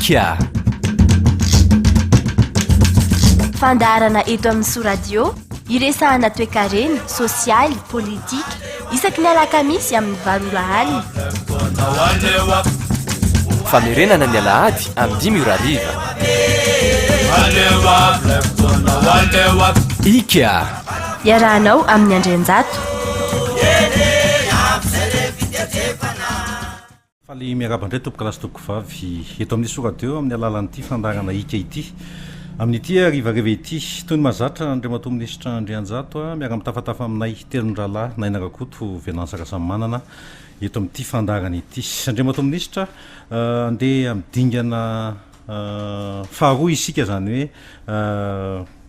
IHIAKA fandarana eto amin'ny soradio iresahana toe-karena sosialy politika isaky ny alakamisy amin'ny varolahany famerenana ny alahady amin'ny 5:00 IHIAKA iarahanao amin'ny andrenjato faly miarabandray tompoko lasy toko vavy eto amin'ny soradio amin'ny alalan'ity fandarana IHIAKA ity amin'ity rivareva ity toy ny mahazatra andriamato minisitra andrianjato miara mitafatafa aminay telondralahy nainarakoto venansakasamy manana eto amin'ity fandarana ity andriamato minisitra andeha amidingana faharoa isika zany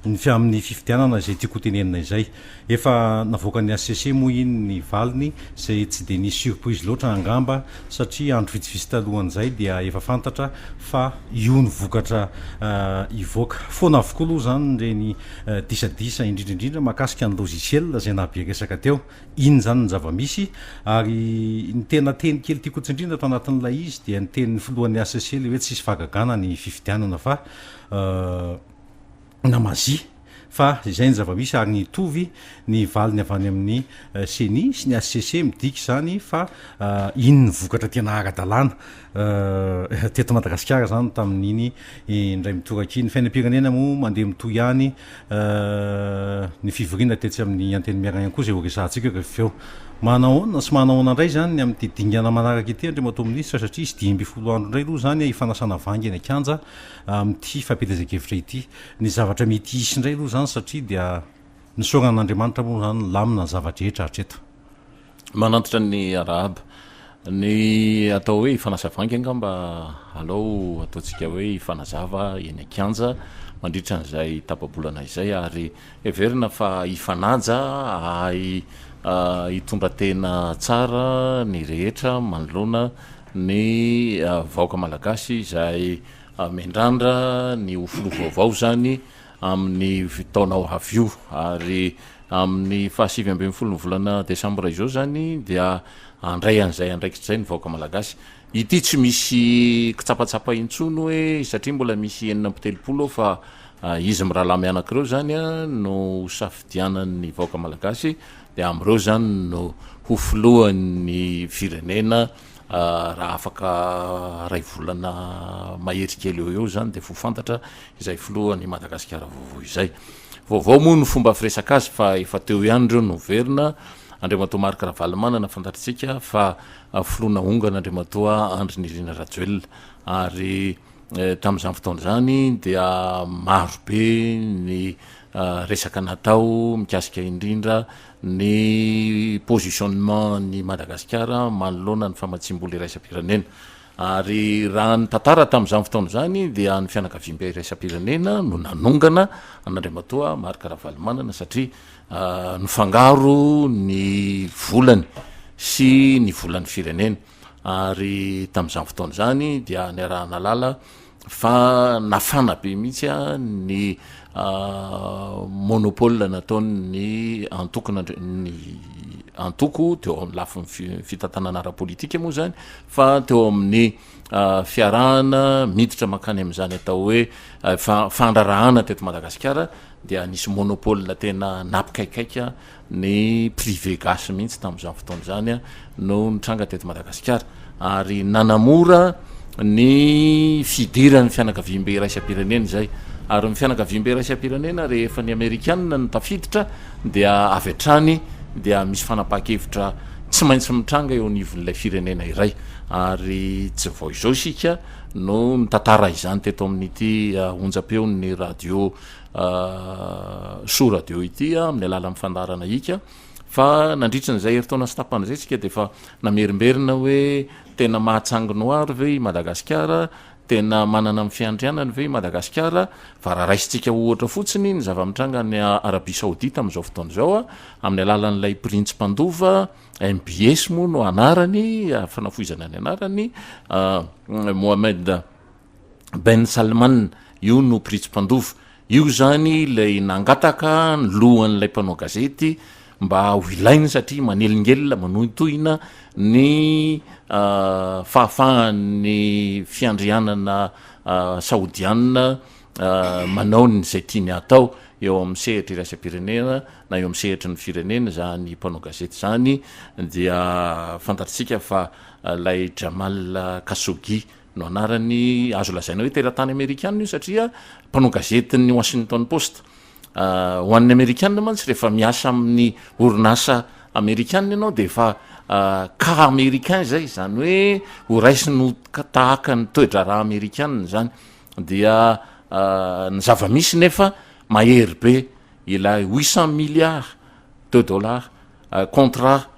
hoe amin'ny fifidianana zay tiako tenenina izay efa navoaka ny ACC moa iny ny valiny zay tsy de ny surprise loatra angamba satria andro vitsivitsy talohan'izay dia efa fantatra fa io ny vokatra ivoaka foana avokoa aloha zany reny disadisa indrindraindrindra mahakasika ny logiciel zay nahabe resaka teo iny zany ny zava-misy ary ny tena teny kely tiako tsindrindra ato anatin'ilay izy dia ny teny filohan'ny ACC le hoe tsisy fahagagana ny fifidianana fa namazy fa izay ny zava-misy ary ny tovy ny valiny avy any amin'ny CENI sy ny ACC midiky zany fa iny ny vokatra tena ara-dalàna teto Madagasikara zany tamin'iny indray mitoraka iny fainam-pirenena moa mandeha mitoy ihany ny fivorina tetsy amin'ny anteny miarana koa zay horesantsika rehefa eo manahoana sy manahoana indray zany ny amin'ny dingana manaraka ity andriamato minisitra satria isy 10 andro indray aloha zany hifanasana vangy ny akanja amin'ity fampelezakevitra ity ny zavatra mety isy indray aloha zany satria dia ny soran'Andriamanitra moa zany lamina ny zavadrehetra hatreto manantitra ny arahaba ny atao hoe ifanasavangy angamba alao ataontsika hoe ifanazava eny akanja mandritra n'izay tapabolana izay ary everina fa ifanaja hitondra tena tsara ny rehetra manoloana ny vahoaka malagasy izay mendrandra ny ofolo vaovao zany amin'ny taona ho avy io ary amin'ny 27 ny volana desambra izao zany dia andray an'izay andraikitrizay ny vahoaka malagasy ity tsy misy kitsapatsapa intsony hoe satria mbola misy 9 fa izy miralamy anakireo zany no safidianan'ny vahoaka malagasy dia am'ireo zany no ho filohan'ny firenena raha afaka ray volana maherikely eo zany dia fofantatra izay filohan'ny Madagasikara vaovao izay vaovao moa ny fomba firesaka azy fa efa teo ihany ireo noverina Andriamato Marc Ravalomanana fantatritsika fa filoana ongana Andriamatoa Andry Nirina Rajoelina ary tamin'izany fotoana zany dia marobe ny resaka natao mikasika indrindra ny positionnement ny Madagasikara manoloana ny famatsimboly iraisam-pirenena ary raha ny tantara tamin'izany fotoana zany dia ny fianakaviam-be iraisam-pirenena no nanongana an'Andriamatoa Marc Ravalomanana satria ny fangaro ny volany sy ny volan'ny firenena ary tamin'izany fotoana zany dia niarahana lala fa nafana be mihitsy ny monopole nataony antoko teo amin'ny lafiny fitantanana ara-politika moa zany fa teo amin'ny fiarahana miditra makany amin'izany atao hoe fandrarahana teto Madagasikara dia nisy monopole tena napikaikaika ny privé gasy mihitsy tamin'izany fotoana zany no nitranga teto Madagasikara ary nanamora ny fidiran'ny fianakaviam-be iraisam-pirenena izay ary ny fianakaviam-be iraisam-pirenena rehefa ny Amerikanina no tafiditra dia avy hatrany dia misy fanapaha-kevitra tsy maintsy mitranga eo anivon'ilay firenena iray ary tsy vao izao isika no mitantara izany teto amin'ity onjam-peo ny radio so radio ity amin'ny alalan'ny fandarana IHIAKA fa nandritra n'izay heritaona sy tapana izay tsika dia efa namerimberina hoe tena mahatsanginoary ve i Madagasikara tena manana amin'ny fiandrianany ve i Madagasikara fa raha raisitsika ohatra fotsiny ny zava-mitranga ny Arabia Saodita amin'izao fotoana izao amin'ny alalan'ilay prince-pandova MBS moa no anarany fanafoizana ny anarany Mohamed Ben Salman io no prince-pandova io zany ilay nangataka ny lohan'ilay mpanao gazety mba ho ilainy satria manelingelona manoitohina ny fahafahan'ny fiandrianana saodiana manao n'izay tiany atao eo amin'ny sehitra iraisam-pirenena na eo amin'ny sehitry ny firenena zany mpanao gazety zany dia fantatritsika fa lay Jamal Khashoggi no anarany azo lazaina hoe teratany amerikanina io satria mpanao gazety ny Washington Post ho an'ny amerikanina mantsy rehefa miasa amin'ny orinasa amerikanina ianao de efa cas américain zay zany hoe ho raisiny tahaka ny toedra raha amerikanina zany dia ny zava-misy nefa mahery be ilay 800 milliards de dollars contrat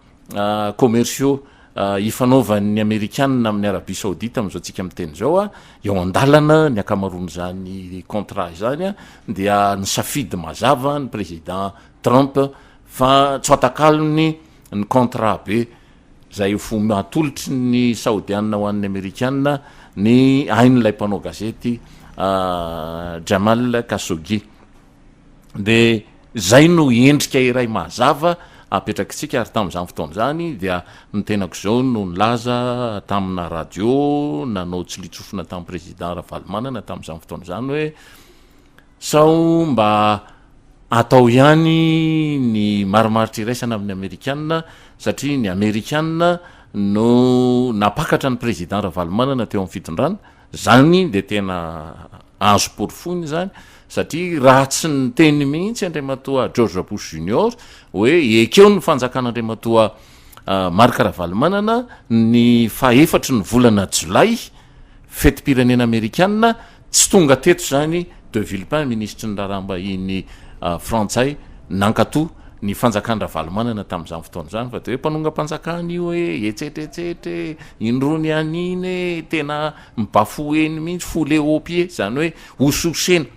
commerciaux ifanaovan'ny amerikanina amin'ny Arabie Saoudite am'izao tsika miteny zao eo andalana ny akamaroany zany contrat zany dia ny safidy mazava ny président Trump fa tsy atakalony ny contrat be zay fo matolotry ny saodianina ho an'ny amerikanina ny ain'ilay mpanao gazety Jamal Khashoggi de zay no endrika iray mazava apetrakitsika ary tamin'izany fotoana zany dia ny tenako zao no nilaza tamina radio nanao tsilitsofina tamin'ny président Ravalomanana tamin'izany fotoana zany hoe sao mba atao ihany ny marimaritra iraisana amin'ny amerikanina satria ny amerikanina no napakatra ny président Ravalomanana teo amin'ny fitondrana zany de tena azo porofony zany satria raha tsy ny teny mihitsy andriamatoa George Bush Junior hoe ekeo ny fanjakan'andriamatoa Marc Ravalomanana ny fahefatry ny volana Jolay fetim-pirenena amerikanina tsy tonga teto zany de Villepin ministry ny raharahambahiny frantsay nankatoa ny fanjakan'ny Ravalomanana tamin'izany fotoana zany fa de hoe mpanongam-panjakana io hoe etsetretsetre indrony aniny tena mibafoeny mihitsy foule au pied zany hoe hososena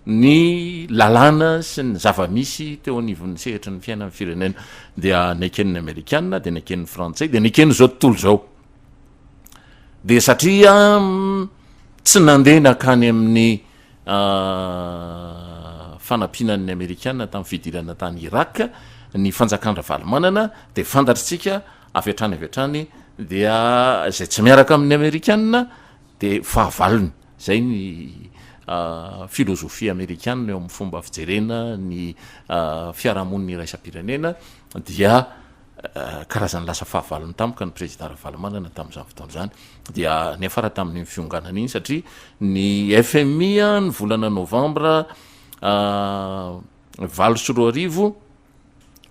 ny lalàna sy ny zava-misy teo anivon'ny sehitry ny fiainan'ny firenena dia neken'ny amerikanina de neken'ny frantsay de neken'ny zao tontolo zao de satria tsy nandeha nakany amin'ny fanampianan'ny amerikanina tamin'ny fidirana tany Irak ny fanjakan'ny Ravalomanana de fantatritsika avy hatrany dia zay tsy miaraka amin'ny amerikanina de fahavalony zay ny filozofia amerikanina eo amin'ny fomba fijerena ny fiarahamoniny iraisam-pirenena dia karazany lasa fahavalony tampoka ny président Ravalomanana tamin'izany fotoana zany dia niafara tamin'ny fionganana iny satria ny FMI ny volana novambra 20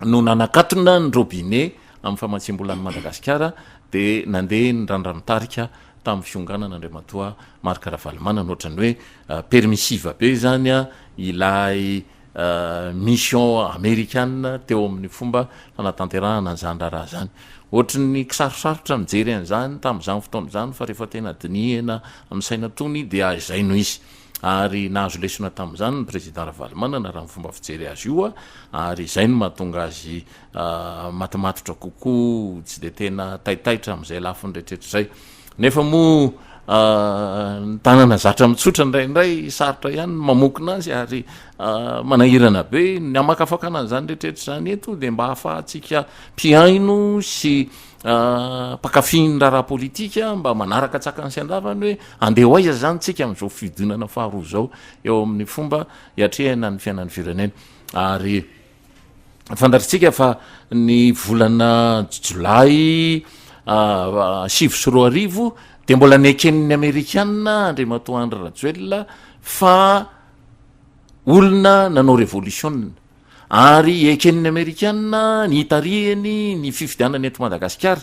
no nanakatona ny robinet amin'ny famatsim-bolan'ny Madagasikara de nandeha ny ranotarika tamin'ny fionganana andriamatoa Marc Ravalomanana ohatrany hoe permissive be zany ilay mission américaine teo amin'ny fomba fanatanterahana an'izany raha zany ohatrany kisarosarotra mijery an'izany tamin'izany fotoana zany fa rehefa tena dinihana amin'ny saina tony dia izay no izy ary nahazo lesona tamin'izany ny président Ravalomanana raha ny fomba fijery azy io ary izay no mahatonga azy matimatotra kokoa tsy de tena taitaitra amin'izay lafiny rehetrarehetra zay nefa moa ny tanana zatra mitsotra ndraindray sarotra ihany mamokina azy ary manahirana be ny amakafakana an'izany rehetrarehetra zany eto de mba hahafahantsika mpiaino sy pakafiny raha politika mba manaraka tsakany sy andavany hoe andeha ho aiza zany tsika amin'izao fidinana faharoa zao eo amin'ny fomba hiatrehana ny fiainan'ny firenena ary fantatritsika fa ny volana Jolay 7 de mbola neken'ny amerikanina andriamatoa Andry Rajoelina fa olona nanao révolution ary eken'ny amerikanina ny hitarihany ny fifidianana eto Madagasikara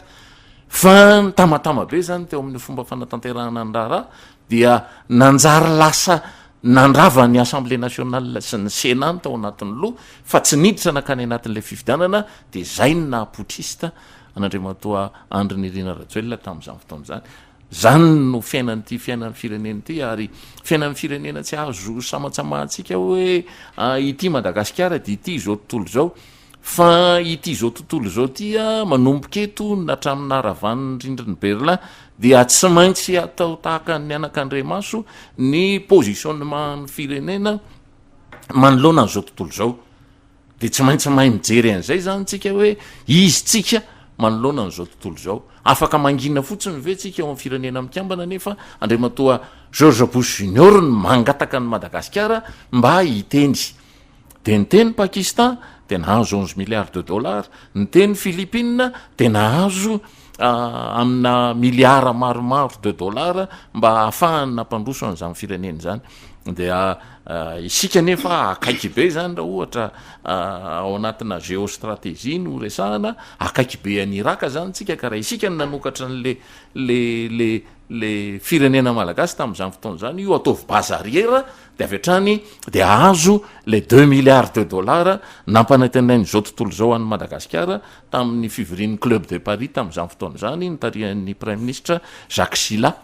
fa tamatama be zany teo amin'ny fomba fanatanterahana ny raha dia nanjary lasa nandrava ny Assemblée nationale sy ny Sénat tao anatin'ny loha fa tsy niditra nakany anatin'ilay fifidianana de zay ny nahapotrista an'andriamatoa Andry Nirina Rajoelina tamin'izany fotoana zany zany no fiainan'ity fiainan'ny firenena ity ary fiainan'ny firenena tsy azo samatsamahantsika hoe ity Madagasikara de ity zao tontolo zao fa ity zao tontolo zao ty manomboka eto natramin'ny haravan'ny rindrin'ny Berlin dia tsy maintsy atao tahaka ny anak'Andriamaso ny positionnement ny firenena manoloana an'izao tontolo zao de tsy maintsy mahay mijery an'izay zany tsika hoe izy tsika manoloana n'izao tontolo zao afaka mangina fotsiny ve tsika eo amin'ny firenena mikambana nefa andriamatoa George Bush Junior ny mangataka ny Madagasikara mba hiteny de ny teny Pakistan de nahazo 11 milliards de dollars, ny teny Philippines de nahazo amina miliara maromaro de dollars mba ahafahany nampandroso an'izany firenena zany. Dia isika nefa akaiky be zany raha ohatra ao anatina géostratégie no resahana akaiky be any Iraka zany tsika ka raha isika ny nanokatra le firenena malagasy tamin'izany fotoana zany io ataovy base arrière de avy hatrany de ahazo le 2 milliards de dollars nampanantenainy zao tontolo zao any Madagasikara tamin'ny fivorian'ny Club de Paris tamin'izany fotoana zany nitarihan'ny Prime Ministre Jacques Chirac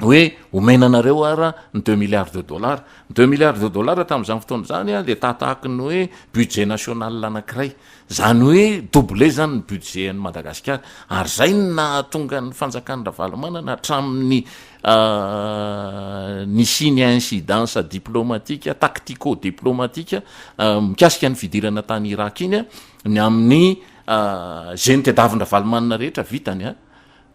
hoe omenanareo ara ny 2 milliards de dollars. 2 milliards de dollars tamin'izany fotoana zany de tahatahaky ny hoe budget national anankiray zany hoe doublé zany ny budget any Madagasikara ary zay na tonga ny fanjakany Ravalomanana hatramin'ny nisy ny incidence diplomatique tactico-diplomatique mikasika ny fidirana tany Irak iny ny amin'ny zay ny tediavin'ny Ravalomanana rehetra vitany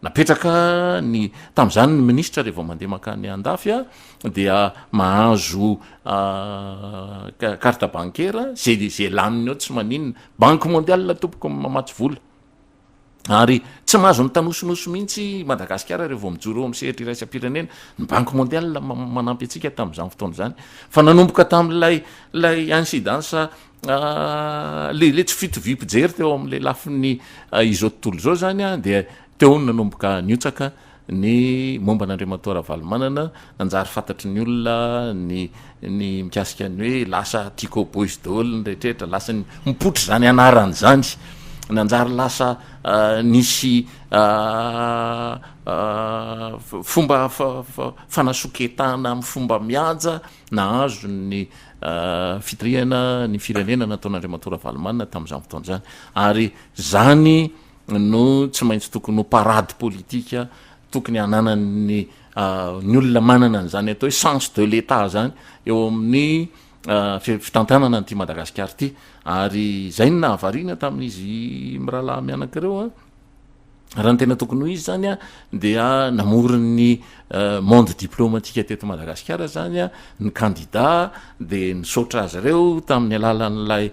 napetraka ny tamin'izany ny ministra rehefa mandeha makany andafy dia mahazo carte bancaire zay laniny eo tsy maninona banque mondiale tompoko mamatsy vola ary tsy mahazo ny tanosinoso mihitsy Madagasikara rehefa mijoro eo amin'ny sehatra iraisam-pirenena ny banque mondiale manampy atsika tamin'izany fotoana zany fa nanomboka tamin'lay incidence le tsy fitovim-pijery teo amin'le lafin'ny izao tontolo zao zany dia teo nanomboka niotsaka ny momba n'Andriamatoa Ravalomanana nanjary fantatry ny olona ny mikasika ny hoe lasa tico boys dôle ny rehetrarehetra lasa mipotry zany anarany zany nanjary lasa nisy fomba fanasoketana amin'ny fomba mihaja nahazo ny fitirihana ny firenena nataon'Andriamatoa Ravalomanana tamin'izany fotoana zany ary zany no tsy maintsy tokony ho parady politika tokony hananany ny olona manana an'izany atao hoe sens de l'état zany eo amin'ny fitantanana n'ity Madagasikara ity ary zay ny nahavariana tamin'izy mirahalahy mianakireo raha ny tena tokony ho izy zany dia namorony monde diplomatique teto Madagasikara zany ny candidat de nisaotra azy ireo tamin'ny alalan'lay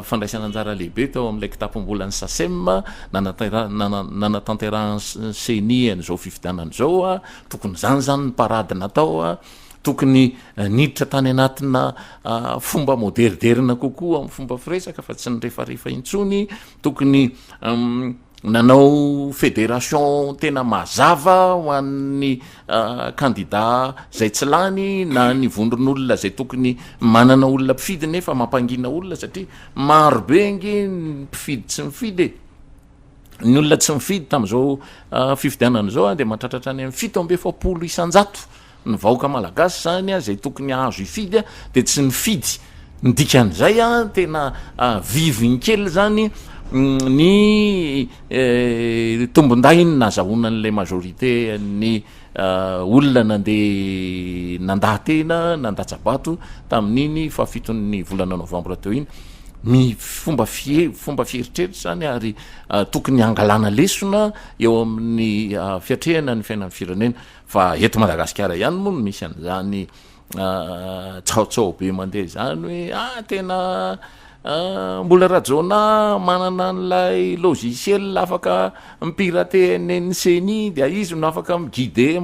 fandraisana anjara lehibe tao amin'ilay kitapom-bolan'ny SACEM nanatanterahany CENI an'izao fifidianana zao tokony zany ny parady natao tokony niditra tany anatina fomba moderderina kokoa amin'ny fomba firesaka fa tsy nyrefarefa intsony tokony nanao fédération tena mazava ho an'ny candidat zay tsy lany na ny vondron'olona zay tokony manana olona mpifidy nefa mampangina olona satria marobe ngy mpifidy tsy mifidy ny olona tsy mifidy tamin'izao fifidianana zao de mahatratratra any amin'ny 700 isanjato ny vahoaka malagasy zany zay tokony ahazo ifidy de tsy nifidy ny dikan'izay tena viviny kely zany ny tombondainy nazahoanan'lay majorité ny olona nandaha tena nandatsabato tamin'iny fahafitony volana novambra teo iny fomba fieritreritra zany ary tokony angalana lesona eo amin'ny fiatrehana ny fiainan'ny firenena fa eto Madagasikara ihany moa no misy an'izany tsaotsao be mandeha zany hoe tena mbola rajona manana n'lay logiciel afaka mipirate ny CENI dia izy no afaka miguide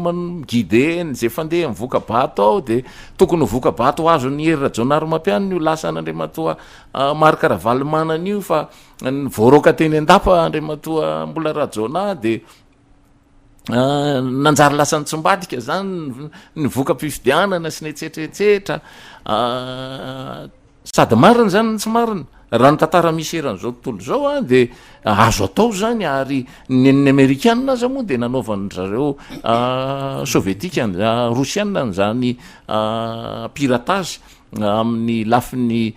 zay fandeha mivoaka bato ao de tokony ho voaka bato azo ny hery rajonary mampiany io lasa n'Andriamatoa Marc Ravalomanana io fa voaroka teny andapa Andriamatoa mbola rajona de nanjary lasa ny tsimbadika zany ny voka-pifidianana sy ny etsetreetsetra sady marina zany ny tsy marina raha ny tantara misy eran'izao tontolo zao de azo atao zany ary ny Amerikanina aza moa de nanaovany zareo sovietika rosiana n'zany piratage amin'ny lafin'ny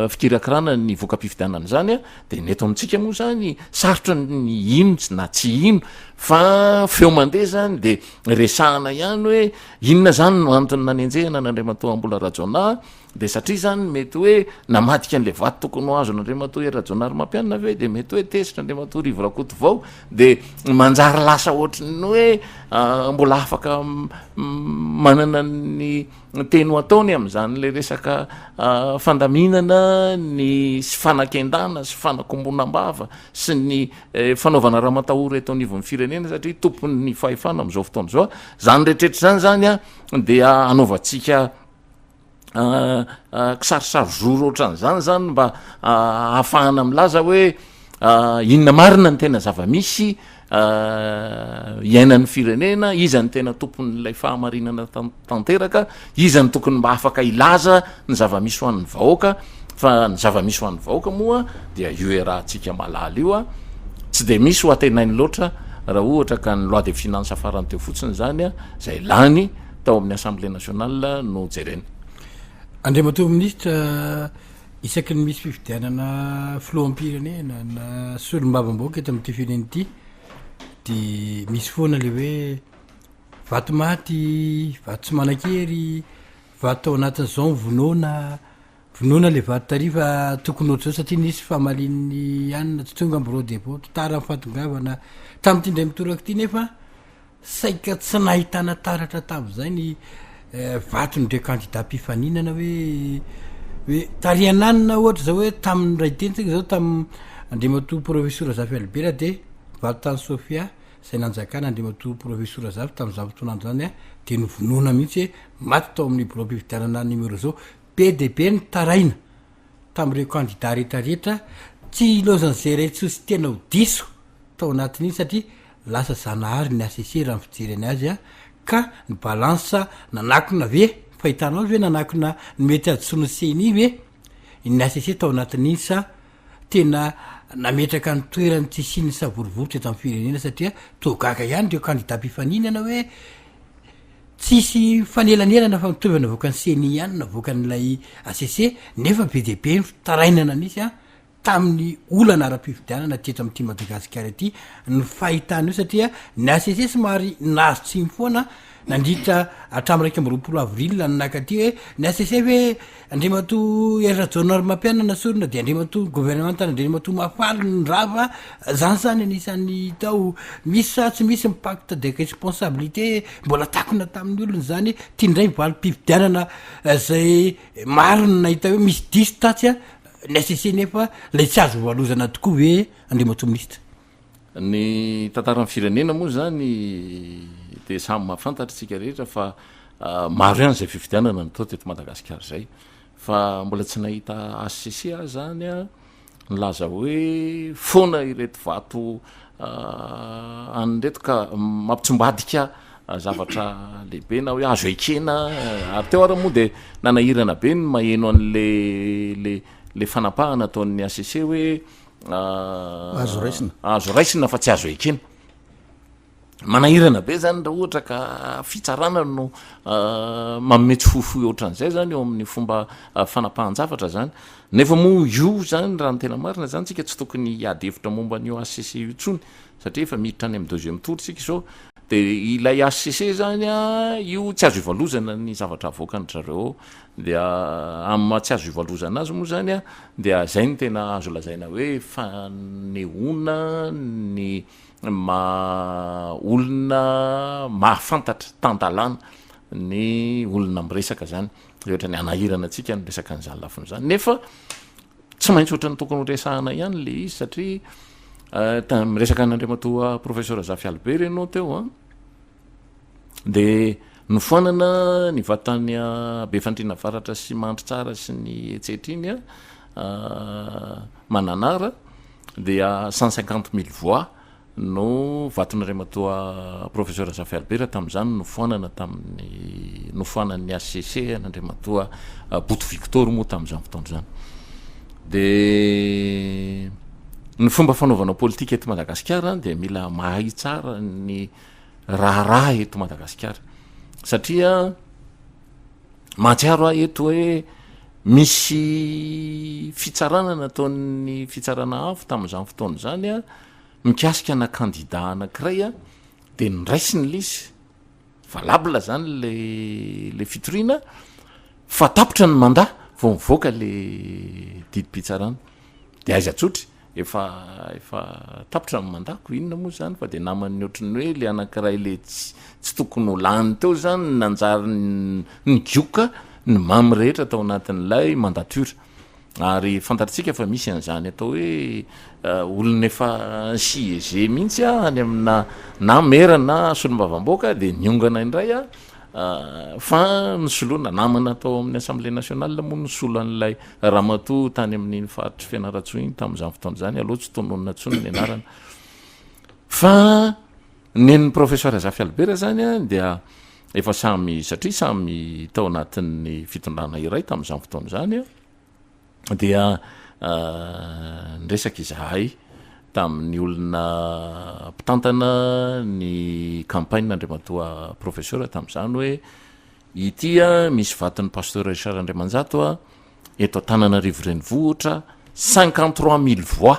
fikirakirana ny voka-pifidianana zany de neto amintsika moa zany sarotra ny ino na tsy ino fa feo mandeha zany de resahana ihany hoe inona zany no antony nanenjehana n'Andriamatoa mbola rajona de satria zany mety hoe namadika an'le vaty tokony ho azo an'andriamatoa erajonary mampianina ve de mety hoe tesitra andriamatoa rivo rakoto vao de manjary lasa ohatrany hoe mbola afaka manana ny teno ataony am'zany le resaka fandaminana ny sy fanakendana sy fanakombonam-bava sy ny fanaovana raha matahory eto anivon'ny firenena satria tompony ny fahefana am'izao fotoana zao zany rehetretra zany zany a dia anaovantsika kisarisary zoro ohatran'zany zany mba ahafahana milaza hoe inona marina ny tena zava-misy iainan'ny firenena, iza ny tena tompon'ilay fahamarinana tanteraka, iza ny tokony mba afaka ilaza ny zava-misy ho an'ny vahoaka, fa ny zava-misy ho an'ny vahoaka moa dia io rahantsika malala io a tsy de misy ho atenainy loatra raha ohatra ka ny loi de finance farany teo fotsiny zany a zay lany tao amin'ny assemblée nationale no jerena. Andriamatoa ministra, isaky ny misy fifidianana filoham-pirenena na solom-bavamboaka eto amin'ity firenena ity de misy foana le hoe vato maty, vato tsy manan-kery, vato ao anatin'izao vonoana le vato tarifa tokony ohatr' zao satria nisy fahamalin'ny anina tsy tonga am'biro depôt tara mifatongavana tamin'ity ndray mitoraka ity nefa saika tsy nahitana taratra tamin'izay ny vatony ndre candidat mpifaninana hoe tariananina ohatra zao hoe tamin'ny ray tenitsika zao tamin'ny andriamatoa professeur Zafy Albera de vato tany Sofia zay nanjakana andriamatoa professeur Zafy tamin'izany fotoanandro zany a de novonoana mihitsy hoe maty tao amin'ny bureau mpividianana numéro zao PDB ny taraina tamin'ireo candidat rehetrarehetra tsy ilozan'izay rehetra sy tena ho diso tao anatin'iny satria lasa zanahary ny ACC raha ny fijereny azy a ka ny balansa nanakona ve fahitanao azy hoe nanakona ny mety adsono seny ve ny ACC tao anatin'iny sa tena nametraka ny toerany tsy siny savorivory eto amin'ny firenena satria togaga ihany reo candidat mpifaninana hoe tsisy fanelanelana fa mitovy navoaka ny seny ihany navoaka n'ilay ACC nefa BDP ny tarainana nisy a tamin'ny olana ara-pifidianana teto amin'ity Madagasikara ity ny fahitana io satria ny ACC somary nazo tsiny foana nandritra hatramin'ny 1 avril nanakaty hoe ny ACC hoe andriamatoa erajonary mampianana sorona de andriamatoa gouvernemental andriamatoa mafaly ny rava zany anisan'ny tao misy sa tsy misy ny pacte de responsabilité mbola takona tamin'ny olona zany tia ndray mivaly mpifidianana zay maro ny nahita hoe misy diso tatsy a ny ACC nefa lay tsy azo voalozana tokoa hoe andriamatoa ministra. Ny tantaran'ny firenena moa zany de samy mahafantatritsika rehetra fa maro ihany zay fifidianana natao teto Madagasikara zay fa mbola tsy nahita ACC a zany a nilaza hoe foana ireto vato anyreto ka mampitsombadika zavatra lehibe na hoe azo ekena ary teo ara moa de nanahirana be ny maheno an'le le fanapahana ataon'ny ACC hoe azo raisina fa tsy azo ekena manahirana be zany raha ohatra ka fitsarana no mametsy fofoy ohatran'izay zany eo amin'ny fomba fanapahan-javatra zany nefa moa io zany raha ny tena marina zany tsika tsy tokony hiady hevitra momba an'io ACC io tsony satria efa miditra any amin'ny deuxième tour tsika zao de ilay ACC zany a io tsy azo ivalozana ny zavatra avoakany zareo dia amin'ny tsy azo ivalozana azy moa zany a dia zay ny tena azo lazaina hoe fanehoana ny olona mahafantatra tandalana ny olona miresaka zany ohatra ny anahirana atsika ny resaka nyzany lafiny zany nefa tsy maintsy ohatra ny tokony ho resahana ihany le izy satria miresaka n'andriamatoa professeur Zafy Albert ianao teo a de nofoanana ny vatany be fandrina varatra sy mandry tsara sy ny etsetra iny a mananara dia 150 000 voix no vaton'andriamatoa professeur Zafy Albert tamin'izany nofoanan'ny ACC n'andriamatoa Boto Victor moa tamin'izany fotoana zany de ny fomba fanaovana politika eto Madagasikara de mila mahay tsara ny raharaha eto Madagasikara satria mahatsiaro ahy eto hoe misy fitsarana nataon'ny fitsarana avo tamin'izany fotoana zany a mikasika na candidat anankiray a de niraisiny lizy valable zany le fitoriana fa tapotra ny mandat vo mivoaka le didym-pitsarana de aiza tsotra efa tapotra ny mandako inona moa zany fa de namany ohatrany hoe le anankiray le tsy tokony ho lany teo zany nanjary ny gioka ny mamy rehetra atao anatin'ilay mandatura ary fantatritsika fa misy an'izany atao hoe olona efa siege mihitsy any amina na mera na solombavam-boaka de niongana indray fa nysoloana namana atao amin'ny assemblée nationale moa nysolo an'ilay ramatoa tany amin'ny faritry fianaratsoa iny tamin'izany fotoana zany aloha tsy tononona tsony ny anarana fa nen'ny professeur Zafy Albert zany dia efa samy satria samy tao anatin'ny fitondrana iray tamin'izany fotoana zany dia nresaka izahay tamin'ny olona mpitantana ny campagne Andriamatoa professeur tamin'izany hoe itya misy vaton'ny pasteur Richard Andriamanjato eto Antananarivo renivohitra 53 000 voix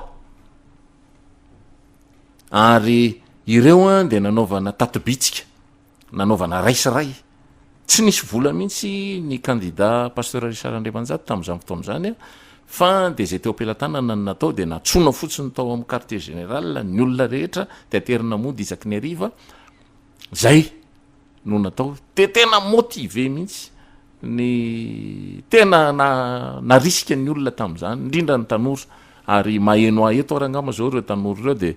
ary ireo de nanaovana tatobitsika nanaovana raisiray tsy nisy vola mihitsy ny candidat pasteur Richard Andriamanjato tamin'izany fotoana zany fa de zay teo am-pelantanana ny natao de natsona fotsiny tao amin'ny quartier général ny olona rehetra de aterina mody isaky ny ariva zay no natao de tena motive mihitsy ny tena narisika ny olona tamin'izany indrindra ny tanora ary maheno eto arangama zao reo tanora reo de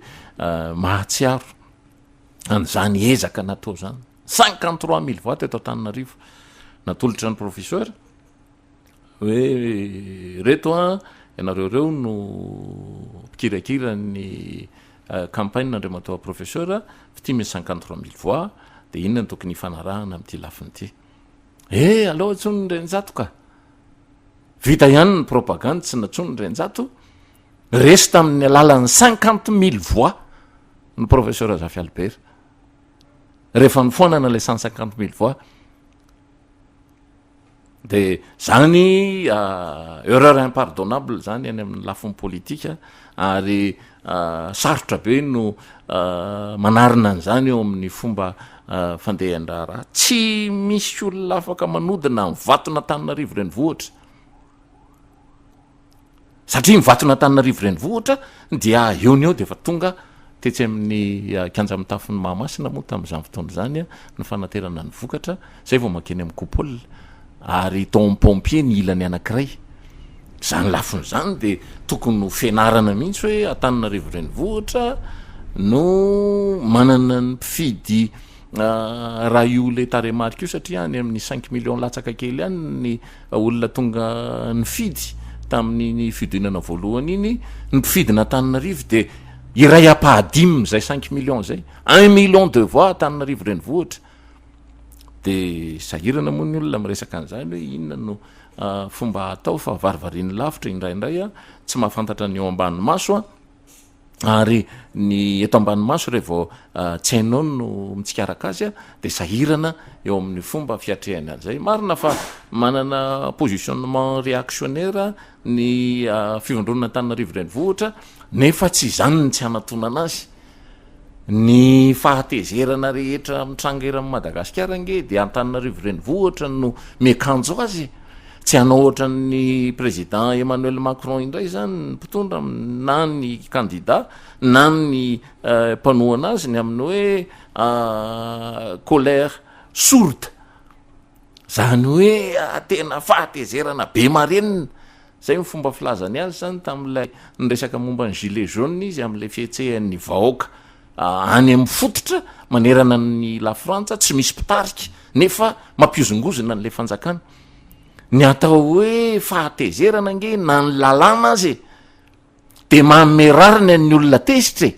mahatsiaro an'izany ezaka natao zany 53 000 voix eto Antananarivo natolotra ny professeur hoe reto ianareo reo no mpikirakira ny campagne Andriamatoa professeur fa ty misy 53 000 voix de inona ny tokony hifanarahana am'ty lafiny ty aloha tsony ny renjato ka vita ihany ny propagande tsy natsony ny renjato resy tamin'ny alalan'ny 50 000 voix ny professeur Zafy Albert rehefa nifoanana le 150 000 voix de zany erreur impardonnable zany any amin'ny lafiny politika ary sarotra be no manarina an'izany eo amin'ny fomba fandehan-draharaha tsy misy olona afaka manodina mivatona Antananarivo renivohitra satria mivatona Antananarivo renivohitra dia eo ny eo de fa tonga tetsy amin'ny kanja amin'ny tafin'ny Mahamasina moa tamin'izany fotoana zany ny fanaterana ny vokatra zay vao makeny amin'ny coupole ary ton pompier ny ilany anankiray zany lafiny zany de tokony ho fianarana mihitsy hoe Antananarivo renivohitra no manana ny mpifidy raha io le taremarika io satria any amin'ny 5 millions latsaka kely any ny olona tonga ny fidy tamin'ny fidinana voalohany iny ny mpifidina Antananarivo de iray apahadimy zay 5 millions zay 1 million de voix Antananarivo renivohitra de sahirana moa ny olona miresaka an'izany hoe inona no fomba atao fa varivariany lavitra indraindray tsy mahafantatra ny eo ambany maso ary ny eto ambany maso rehevo tsy hainao no mitsikaraka azy de sahirana eo amin'ny fomba fiatrehany an'izay marina fa manana positionnement réactionnaire ny fivondronana Antananarivo renivohitra nefa tsy zany tsy anatonana azy ny fahatezerana rehetra mitranga eran'ny Madagasikara nge de Antananarivo renivohitra no mekanjo azy tsy hanao ohatra ny président Emmanuel Macron indray zany ny mpitondra na ny candidat na ny mpanohana azy ny amin'ny hoe colère sourde zany hoe tena fahatezerana be marenina zay ny fomba filazany azy zany tamin'ilay nyresaka momba ny gilet jaune izy amin'ilay fihetsehan'ny vahoaka any amin'ny fototra manerana ny la Frantsa tsy misy mpitarika nefa mampiozongozona n'le fanjakana ny atao hoe fahatezerana nge na ny lalàna azy de mamerarina ny olona tesitra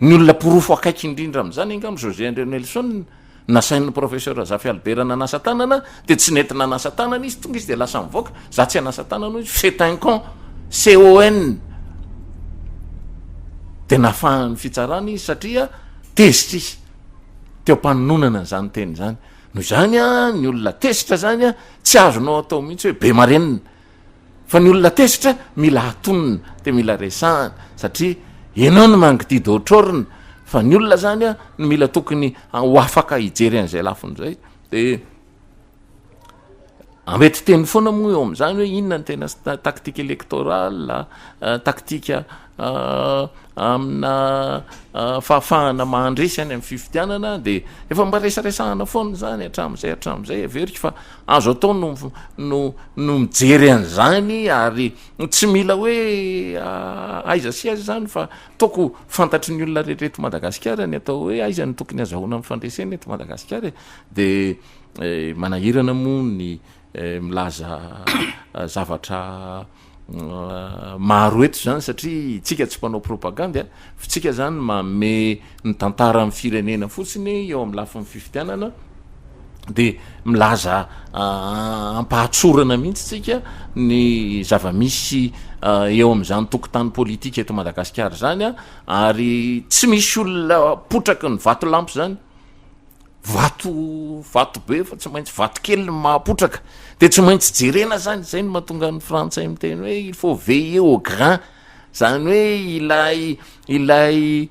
ny olona porofo akaiky indrindra am'izany angam José André Nelson nasain'ny professeur Zafy Albert nanasa tanana de tsy nentina nanasa tanana izy tonga izy de lasa mivoaka za tsy anasa tanana izy c'est un con CON de nafahan'ny fitsarany izy satria tezitra izy teo mpaninonana zany teny zany noho zany ny olona tesitra zany tsy azonao atao mihitsy hoe be marenina fa ny olona tesitra mila hatonina de mila resahana satria ianao no mangididy otrorina fa ny olona zany no mila tokony ho afaka hijery an'izay lafiny zay de amety teny foana moa eo am'izany hoe inona ny tena taktika électorale taktika amina fahafahana mahandresy any amin'ny fifidianana de efa mba resaresahana foana zany hatram'izay averika fa azo atao no mijery an'izany ary tsy mila hoe aiza sy azy zany fa toko fantatry ny olona rehetrreto Madagasikara ny atao hoe aiza ny tokony azahoana amin'ny fandresena eto Madagasikara de manahirana moa ny milaza zavatra maro eto zany satria tsika tsy mpanao propaganda fa tsika zany mame ny tantara amin'ny firenena fotsiny eo amin'ny lafin'ny fifidianana de milaza ampahatsorana mihitsy tsika ny zava-misy eo amin'izany tokotany politika eto Madagasikara zany ary tsy misy olona potraky ny vato lampy zany vato be fa tsy maintsy vato kely mahapotraka de tsy maintsy jerena zany zay no mahatonga ny frantsay miteny hoe il faut veiller au grain zany hoe ilay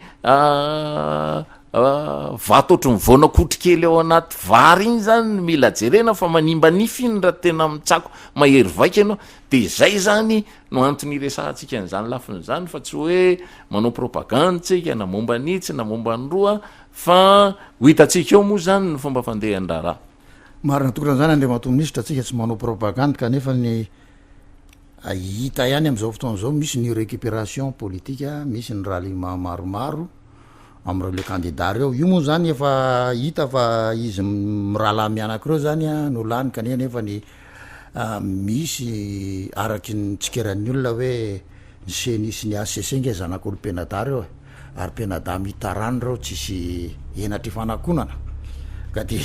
vato ohatry mivona kotrikely ao anaty vary iny zany mila jerena fa manimba nify iny raha tena mitsako mahery vaika ianao de zay zany no antony resahantsika n'izany lafiny zany fa tsy hoe manao propagande tsika na momba nitsy na momba ny roa fa ho hitantsika eo moa zany ny fomba fandehan-draharaha marina tokotan'izany andriamato minisitra tsika tsy manao propagande kanefa ny hita ihany am'izao fotoan'izao misy ny récupération politika misy ny ralliement maromaro am'ireo le candidat reo io moa zany efa hita fa izy mirahalahy mianakireo zany no lany kania nefa ny misy araky ny tsikeran'ny olona hoe ny senisy ny asesenga zanak'olo penada reo ary penada mitarany reo tsisy enatry fanakonana ka de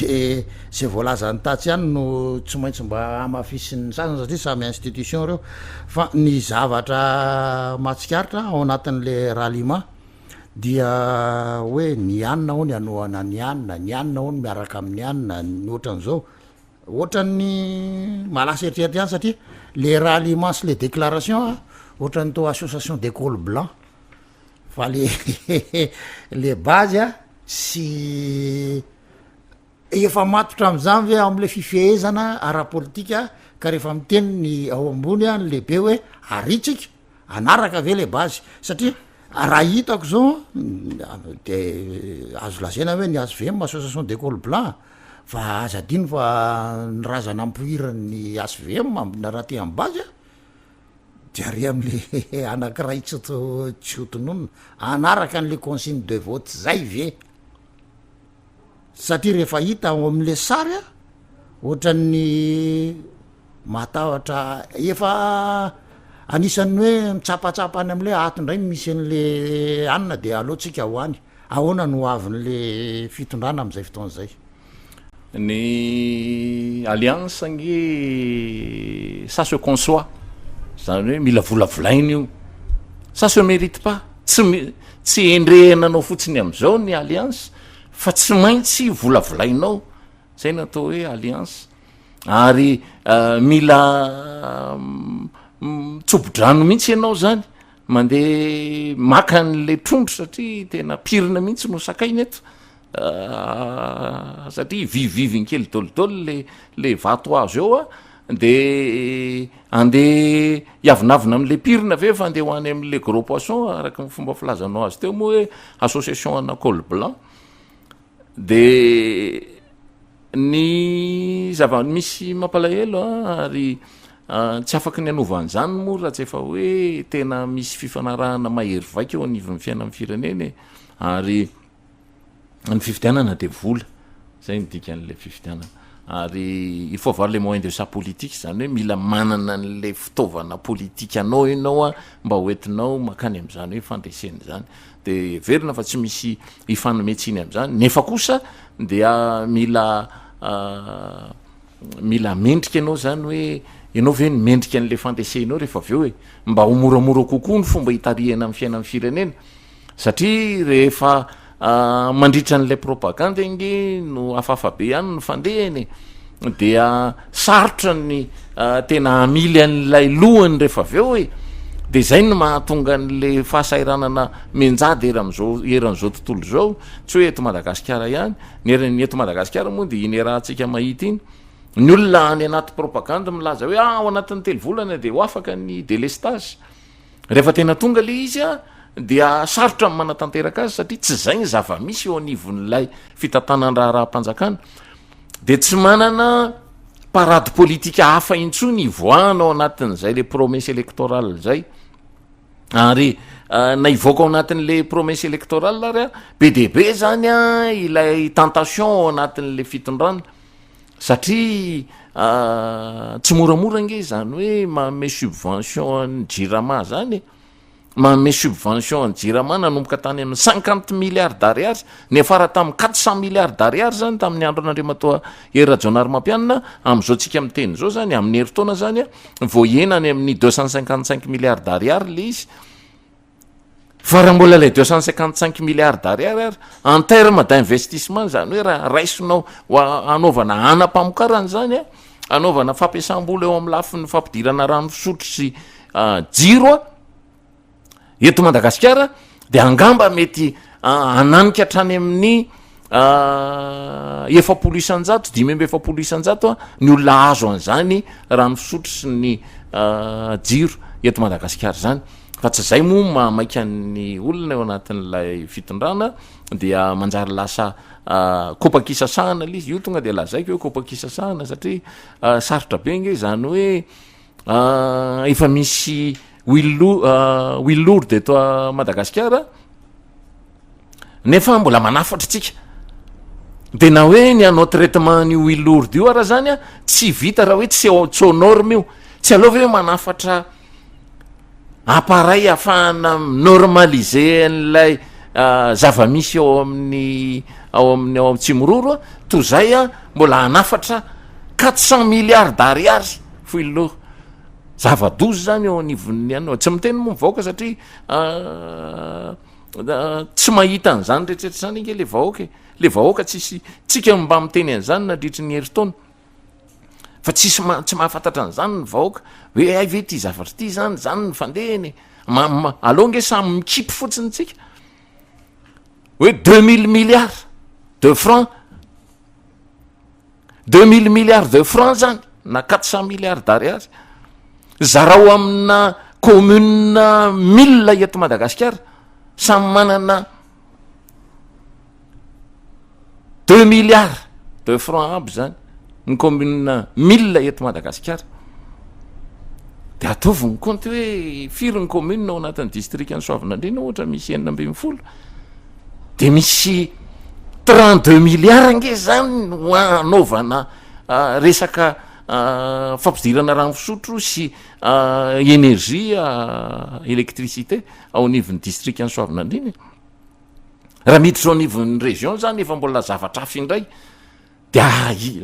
zay voalazany tatsy ihany no tsy maintsy mba amafisiny sasany satria samy institution reo fa ny zavatra matsikaritra ao anatin'le ralliement dia hoe ny anina ao ny anoana ny anina ao ny miaraka amin'ny anina ny ohatran'izao ohatran'ny malasa eritreritra ihany satria le ralliement sy le déclaration ohatran'ny tao association des cols blancs fa le base sy efa matotra am'izany ve am'le fifehezana ara-politika ka rehefa miteny ny ao ambony a lehibe hoe aritsika anaraka ve le base satria raha hitako zao de azo lazaina hoe ny ASVM association des cols blancs fa aza dino fa ny razana ampohirany ASVM amina raha te amin'ny base de ary am'le anakiray tsy otononona anaraka an'le consigne de vote zay ve satria rehefa hita ao am'le sary ohatran'ny matahatra efa anisan'ny hoe mitsapatsapa any am'le atondray misy an'le anina de aloatsika hoany ahoana no avin'le fitondrana am'izay fotoan'izay ny alliance nge ça se conçoit zany hoe mila volavolaina io ça se mérite pas tsy endrehenanao fotsiny am'izao ny alliance fa tsy maintsy volavolainao zay natao hoe alliance ary mila tsobodrano mihitsy ianao zany mandeha maka n'le trondro satria tena pirina mihitsy no sakaina eto satria viviviviny kely dolidolo le vato azo eo de andeha iavinavina am'le pirina ve fa andeha ho any am'le gros poisson araky ny fomba filazanao azy teo moa hoe association ana col blanc de ny misy mampalahelo ary tsy afaky ny anovan'izany moa raha tsy efa hoe tena misy fifanarahana mahery vaika eo anivon'ny fiainan'ny fireneny ary ny fifidianana de vola zay ny dikan'le fifidianana ary il faut avoir les moyens de sa politique zany hoe mila manana n'le fitaovana politika anao ianao mba hoentinao makany am'izany hoe fandreseny zany de verina fa tsy misy ifanometsiny am'izany nefa kosa dia mila mendrika ianao zany hoe ianao ve ny mendrika an'le fandresenao rehefa avy eo hoe mba ho moramora kokoa ny fomba hitarihana amin'ny fiainan'ny firenena satria rehefa mandritra n'le propagande ingy no afafabe ihany no fandehany dia sarotra ny tena amily an'lay lohany rehefa avy eo hoe de zay no mahatonga n'le fahasairanana menjady eran'izao tontolo zao tsy hoe eto Madagasikara ihany ny eto Madagasikara moa de iny rahantsika mahita iny ny olona any anaty propaganda milaza hoe ao anatin'ny telovolana de ho afaka ny délestage rehefa tena tonga le izy a dia sarotra ny manatanteraka azy satria tsy zay ny zava-misy eo anivon'ilay fitantanandraha-raha-mpanjakana de tsy manana parady politika hafa intsony ivoana ao anatin'zay le promesse électorale zay ary na ivoaka ao anatin'le promesse électorale ary a be debe zany a ilay tentation ao anatin'le fitondrana satria tsy moramora nge zany hoe manome subvention ny jirama zany manome subvention ny jirama nanomboka tany amin'ny 50 milliards d'ariary nefara tamin'ny 400 milliards d'ariary zany tamin'ny andro an'andriamatoa Rajonary Mampianina am'izao tsika amin'ny teny zao zany amin'ny herintaona zany a voaenany amin'ny 255 milliards d'ariary le izy fa raha mbola lay 255 milliards d'ariary ary en terme d'investissement zany hoe raha raisinao anaovana anampamokarany zany a anaovana fampiasam-bola eo amin'ny lafin'ny fampidirana rano fisotro sy jiro a eto Madagasikara de angamba mety ananika hatrany amin'ny 700 700 a ny olona azo an'zany rano fisotro sy ny jiro eto Madagasikara zany fa tsy zay moa maika ny olona eo anatin'lay fitondrana dia manjary lasa kopakisasahana lizy io tonga de lazaiko hoe kopakisasahana satria sarotra be nge zany hoe efa misy will lourd eto Madagasikara nefa mbola manafatra tsika de na hoe ny anao traitement ny will lourd io raha zany a tsy vita raha hoe tsy norme io tsy alova hoe manafatra appareil afahana normaliser n'lay zava-misy ao amin'ny tsimororo to zay a mbola anafatra 400 milliards d'ariary foilo zava-dozy zany eo anivon'ny ano tsy miteny moa mivaoaka satria tsy mahita an'zany rehetrrehetra zany nge le vahoaka tsisy tsika mba miteny an'zany nadritry ny herintaona fa tsy mahafantatra an'zany ny vahoaka hoe ay ve ty zavatra ty zany ny fandehany aloha nge samy mikipy fotsiny tsika hoe 2000 milliards de francs 2000 milliards de francs zany na 400 milliards d'ariary zarao amina commune 1000 eto Madagasikara samy manana 2 milliards de francs aby zany ny commune 1000 eto Madagasikara de ataovy ny compte hoe firy ny commune ao anatin'ny district ny Soavinandrina ohatra misy 940 de misy 32 milliards nge zany anaovana resaka fampidirana rano fisotro sy énergie électricité ao anivon'ny district ny Soavinandrina raha miditra ao anivon'ny région zany efa mbola zavatra hafa indray de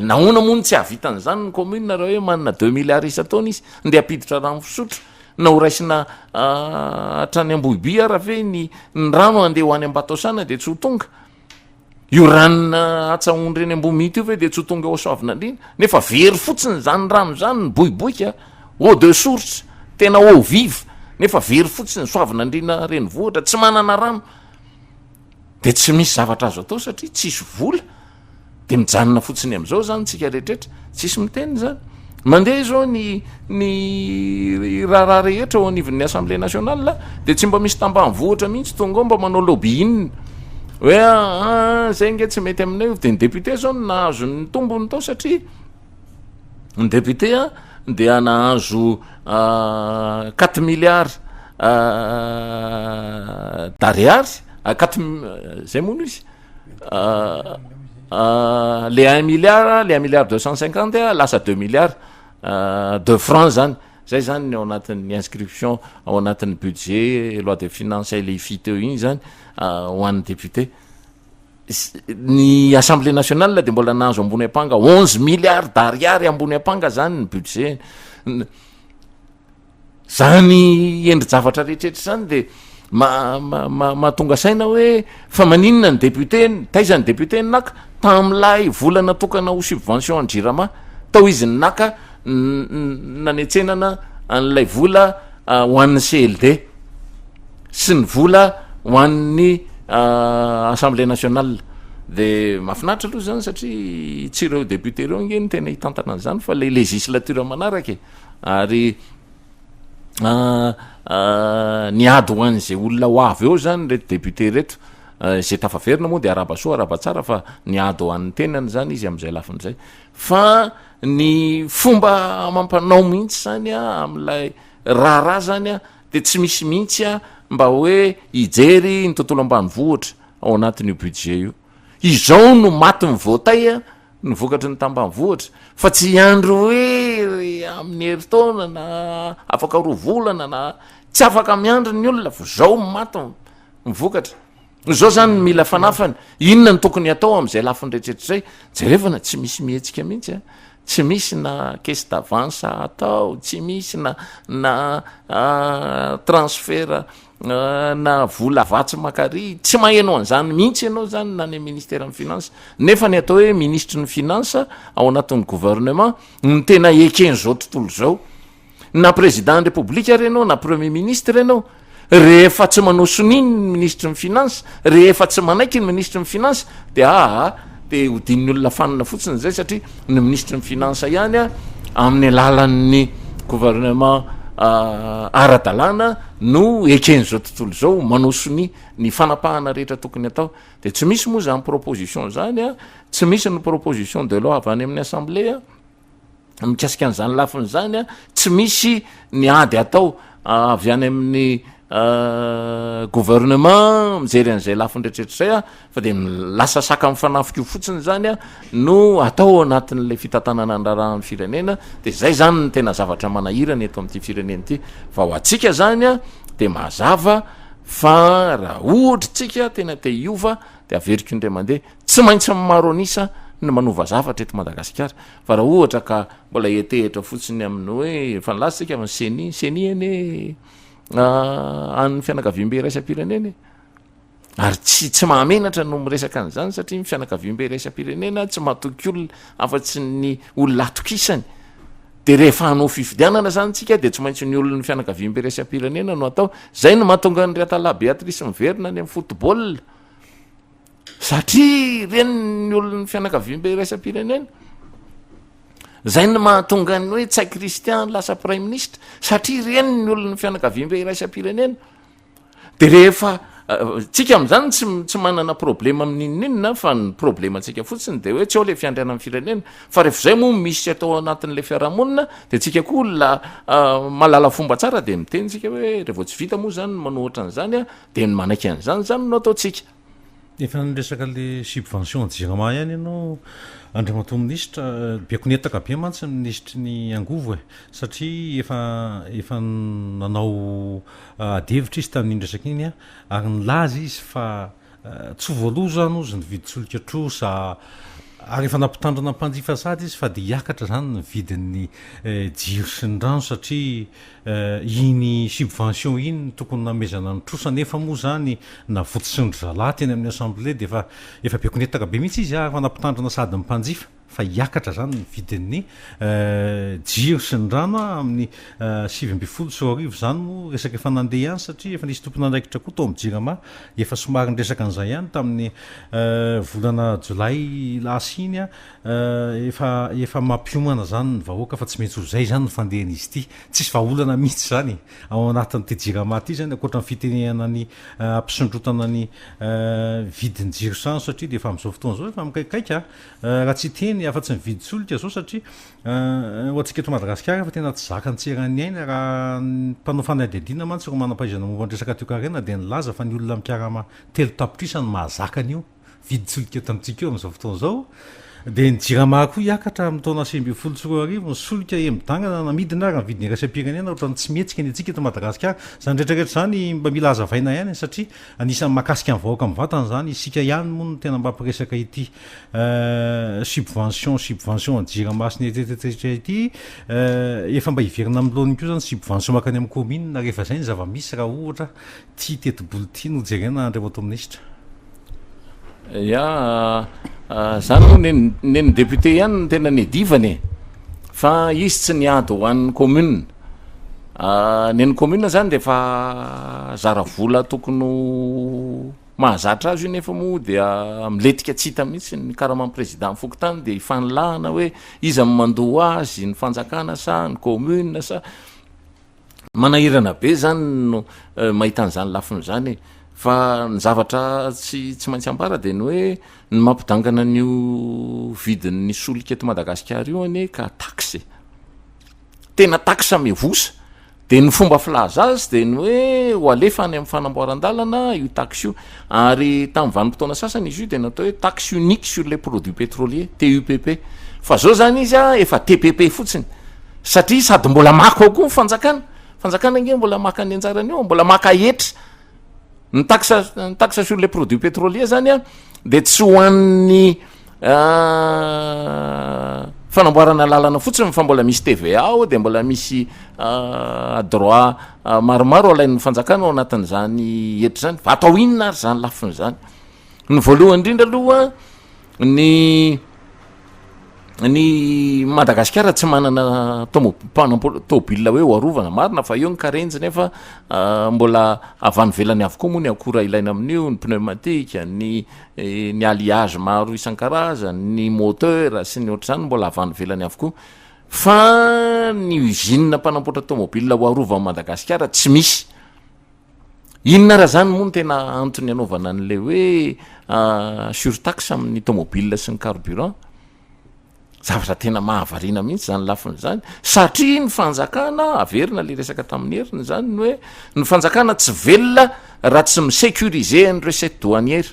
nahoana moa ny tsy havitan'zany ny commune raha hoe manana 2 milliards isa-taona izy ndeha apiditra rano fisotro na ho raisina hatrany Ambohiby raha ve ny rano andeha ho any Ambatosana de tsy ho tonga io ranona atsahoany reny Ambomity io ve de tsy ho tonga ao Soavinandrina nefa very fotsiny zany rano zany ny boiboika eau de source tena eau vive nefa very fotsiny Soavinandrina renivohitra tsy manana rano de tsy misy zavatra azo atao satria tsisy vola de mijanona fotsiny am'izao zany tsika rehetrrehetra tsisy miteny zany mandeha zao ny raha rehetra ao anivon'ny Assemblée nationale de tsy mba misy tambanivohitra mihitsy tonga ao mba manao lobby inny hoe zay nge tsy mety aminay de ny député zao nahazo ny tombony tao satria ny député dia nahazo 4 milliards d'ariary 4 zay moa no izy le 1 milliard le 1 milliard 250 lasa 2 milliards de francs zany zay zany ao anatin'ny inscription ao anatin'ny budget loi de finances le ifiteo igny zany ho an'ny député ny Assemblée nationale de mbola nahazo ambony apanga 11 milliards d'ariary ambony apanga zany ny budget zany endry zavatra rehetrrehetra zany de mahatonga saina hoe fa maninona ny député taiza ny député naka tam'lay volana tokana ho subvention an jirama tao izy naka nanetsenana an'lay vola ho an'ny CLD sy ny vola ho an'ny Assemblée nationale de mahafinaritra aloha zany satria tsy ireo député reo nge ny tena hitantana an'izany fa le législature manaraka ary niady ho an'izay olona ho avy eo zany reto député reto zay tafaverina moa de arabasoa arabatsara fa niady ho an'ny tenany zany izy am'izay lafin'izay fa ny fomba mampanao mihitsy zany a am'lay raharaha zany a de tsy misy mihitsy a mba hoe ijery ny tontolo ambany vohatra ao anatin'io budget io izao no maty nyvoatay a ny vokatry ny tambany vohatra fa tsy andro hoe amin'ny heritaona na afaka roa volana na tsy afaka miandro ny olona fa zao maty mivokatra zao zany mila fanafany inona ny tokony atao am'izay lafiny rehetrehetra zay jerevana tsy misy mihetsika mihitsy a tsy misy na caisse d'avance atao tsy misy na transfert na vola vatsy makary tsy maheno an'izany mihitsy ianao zany na ny ministère ny finance nefa ny atao hoe ministre ny finance ao anatin'ny gouvernement ny tena ekeny zao tontolo zao na président république renao na premier ministre renao rehefa tsy manao soniny ny ministre ny finance rehefa tsy manaiky ny ministre ny finance de de hodin'ny olona fanina fotsiny zay satria ny ministre ny finance ihany a amin'ny alalan'ny gouvernement ara-dalàna no ekeny zao tontolo zao manao soni ny fanapahana rehetra tokony atao de tsy misy moa zany proposition zany a tsy misy ny proposition de loi avy any amin'ny assemblée a mikasika an'izany lafiny zany a tsy misy ny ady atao avy any amin'ny gouvernement mijery an'izay lafiny rehetrarehetra zay a fa de lasa saka amin'ny fanafika io fotsiny zany a no atao anatin'le fitantanana andrarahany firenena de zay zany ny tena zavatra manahirany eto amin'ity firenena ity fa ho atsika zany a de mazava fa raha ohatra tsika tena te iova de averiko indray mandeha tsy maintsy maro anisa ny manova zavatra eto Madagasikara fa raha ohatra ka mbola etehitra fotsiny amin'ny hoe efa nilaza tsika amin'ny seni eny an'ny fianakaviam-be iraisam-pirenena ary tsy mahamenatra no miresaka an'izany satria ny fianakaviam-be iraisam-pirenena tsy mahatoky olona afa-tsy ny olona atokisany de rehefa hanao fifidianana zany tsika de tsy maintsy ny olona ny fianakaviam-be iraisam-pirenena no atao zay no mahatonga ny Riatala Beatrice miverina ny amin'ny football satria reny ny olona ny fianakaviam-be iraisam-pirenena zay no mahatonga ny hoe tsai Christian lasa prime ministre satria reny ny olona ny fianakaviam-be iraisam-pirenena de rehefa tsika am'izany tsy manana problema amin'inonina fa ny problema antsika fotsiny de hoe tsy ao le fiandriana amin'ny firenena fa rehefa zay moa misy atao anatin'le fiarahamonina de tsika koa olona malala fomba tsara de miteny tsika hoe rehefa tsy vita moa zany manohatra an'izany a de ny manaiky an'izany zany no ataotsika efa niresaka le subvention jirama ihany ianao andriamato ministra biakonetaka be mantsy ny ministry ny angovo satria efa nanao adevitra izy tamin'inydresaka iny a ary nilaza izy fa tsy voaloha zany ozy ny viditsoloka trosa ary efa nampitandrina mpanjifa sady izy fa de hiakatra zany ny vidin'ny jiro sy ny rano satria iny subvention iny tokony namezana ny trosa nefa moa zany na vototsy ny zalahy teny amin'ny assemblée de efa biakonetaka be mihitsy izy ary fa nampitandrina sady ny mpanjifa fa hiakatra zany ny vidin'ny jiro sy ny rano amin'ny 7 sy 10 zany moa resaka efa nandeha ihany satria efa nisy tompona andraikitra koa tao amin'ny jirama efa somary nyresaka an'izay ihany tamin'ny volana jolay lasy iny a efa mampiomana zany ny vahoaka fa tsy maintsy ho zay zany ny fandehan'izy ity tsisy vahaolana mihitsy zany ao anatin'ty jirama ty zany akoatra ny fitenehana ny ampisondrotana ny vidiny jiro sano satria de efa amin'izao fotoana zao efa mikaikaika raha tsy teny afa-tsy ny viditsoloka zao satria ho atsika eto Madagasikara fa tena tsy zaka nytserany aina raha mpanao fanadihadiana mantsy ro manam-pahaizana momba ny resaka toekarena de nilaza fa ny olona mikarama telo tapitrisa ny mahazaka an'io viditsoloka eto amintsika eo amin'izao fotoana zao de ny jirama koa hiakatra amin'ny taona 2024 ny solika midangana namidina ary ny vidiny iraisam-pirenena ohatrany tsy mihetsika ny atsika eto Madagasikara zany rehetrarehetra zany mba mila hazavaina ihany satria anisan'ny mahakasika ny vahoaka mivatana zany isika ihany moa no tena mbampiresaka ity subvention ny jirama sy ny etetetetra ity efa mba hiverina amin'ny loany koa zany subvention makany amin'ny commune na rehefa zay ny zava-misy raha ohatra ty tetiboly ty no jerena andriamato ministra zany moa neny député ihany tena nidivany fa izy tsy niady ho an'ny commune neny commune zany de fa zara vola tokony mahazatra azy io nefa moa dia miletika tsy hita mihitsy ny karaman'ny président fokotany de ifanilahana hoe izy mandoa azy ny fanjakana sa ny commune sa manahirana be zany no mahitan'zany lafiny zany fa ny zavatra tsy maintsy ambara de ny hoe ny mampidangana n'io vidin'ny solika eto Madagasikara io anie ka taxe tena taxe mevosa de ny fomba filaza azy de ny hoe ho alefa any amin'ny fanamboaran-dalana io taxe io ary tamin'ny vanim-potoana sasany izy io de natao hoe taxe unique sur les produits pétroliers TUPP fa zao zany izy efa TPP fotsiny satria sady mbola maka ao koa ny fanjakana nge mbola maka ny anjarany io mbola maka etra ny taxe sur les produits pétroliers zany de tsy hoan'ny fanamboarana lalana fotsiny fa mbola misy TVA ao de mbola misy droit maromaro alain'ny fanjakana ao anatin'zany etra zany fa atao inona ary zany lafiny zany ny voalohany indrindra aloha ny Madagasikara tsy manana tômôbila hoe hoarovana marina fa eo ny karenjy nefa mbola avany velany avokoa moa ny akora ilaina amin'io ny pneumatique ny alliage maro isan-karazany ny moteur sy ny ohatr' zany mbola avany velany avokoa fa ny usine mpanampotra tômôbila hoarova Madagasikara tsy misy inona raha zany moa no tena antony anaovana n'le hoe surtaxe amin'ny tômôbila sy ny carburant zavatra tena mahavarina mihitsy zany lafiny zany satria ny fanjakana averina le resaka tamin'ny heriny zany ny hoe ny fanjakana tsy velona raha tsy misécuriser ny recette douanière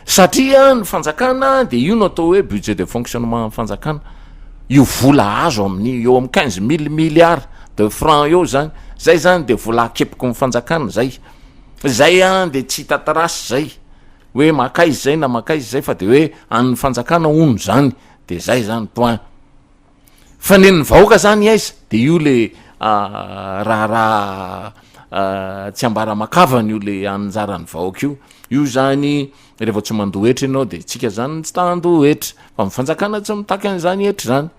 satria ny fanjakana de io no atao hoe budget de fonctionnement ny fanjakana io vola azo amin'ny eo amin'ny 15 000 milliards de francs eo zany zay zany de vola akepiko ny fanjakana zay de tsy hita trasy zay hoe makaizy zay na makaizy zay fa de hoe an'ny fanjakana ono zany de zay zany point fa ny vahoaka zany aiza de io le raha tsy ambara makavany io le anjarany vahoaka io zany rehefa tsy mandohetra ianao de tsika zany tsy tandohetra fa mifanjakana tsy mitaky an'zany etra zany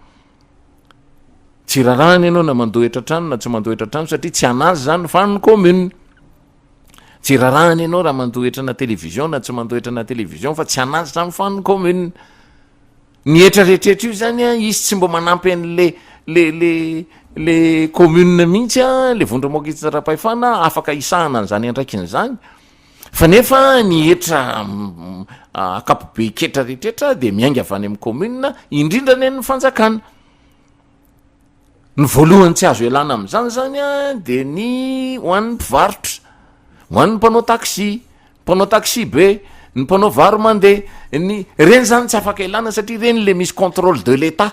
tsy rarahany ianao na mandohetra trano na tsy mandohetra trano satria tsy anazy zany fa ny commune tsy rarahany ianao raha mandohetra na télévision na tsy mandohetra na télévision fa tsy anazy zany fa ny commune ny etra rehetrrehetra io zany izy tsy mbo manampy an'le le commune mihitsy le vondromoakitsara-pahefana afaka isahana an'zany andraikiny zany fa nefa ny etra akapobe ketra rehetrrehetra de miainga avy any amin'ny commune indrindra ny an'ny fanjakana ny voalohany tsy azo elana am'zany zany de ny hoan'ny mpivarotra hoan'ny mpanao taxi be ny mpanao varo mandeha reny zany tsy afaka ilana satria reny le misy contrôle de l'état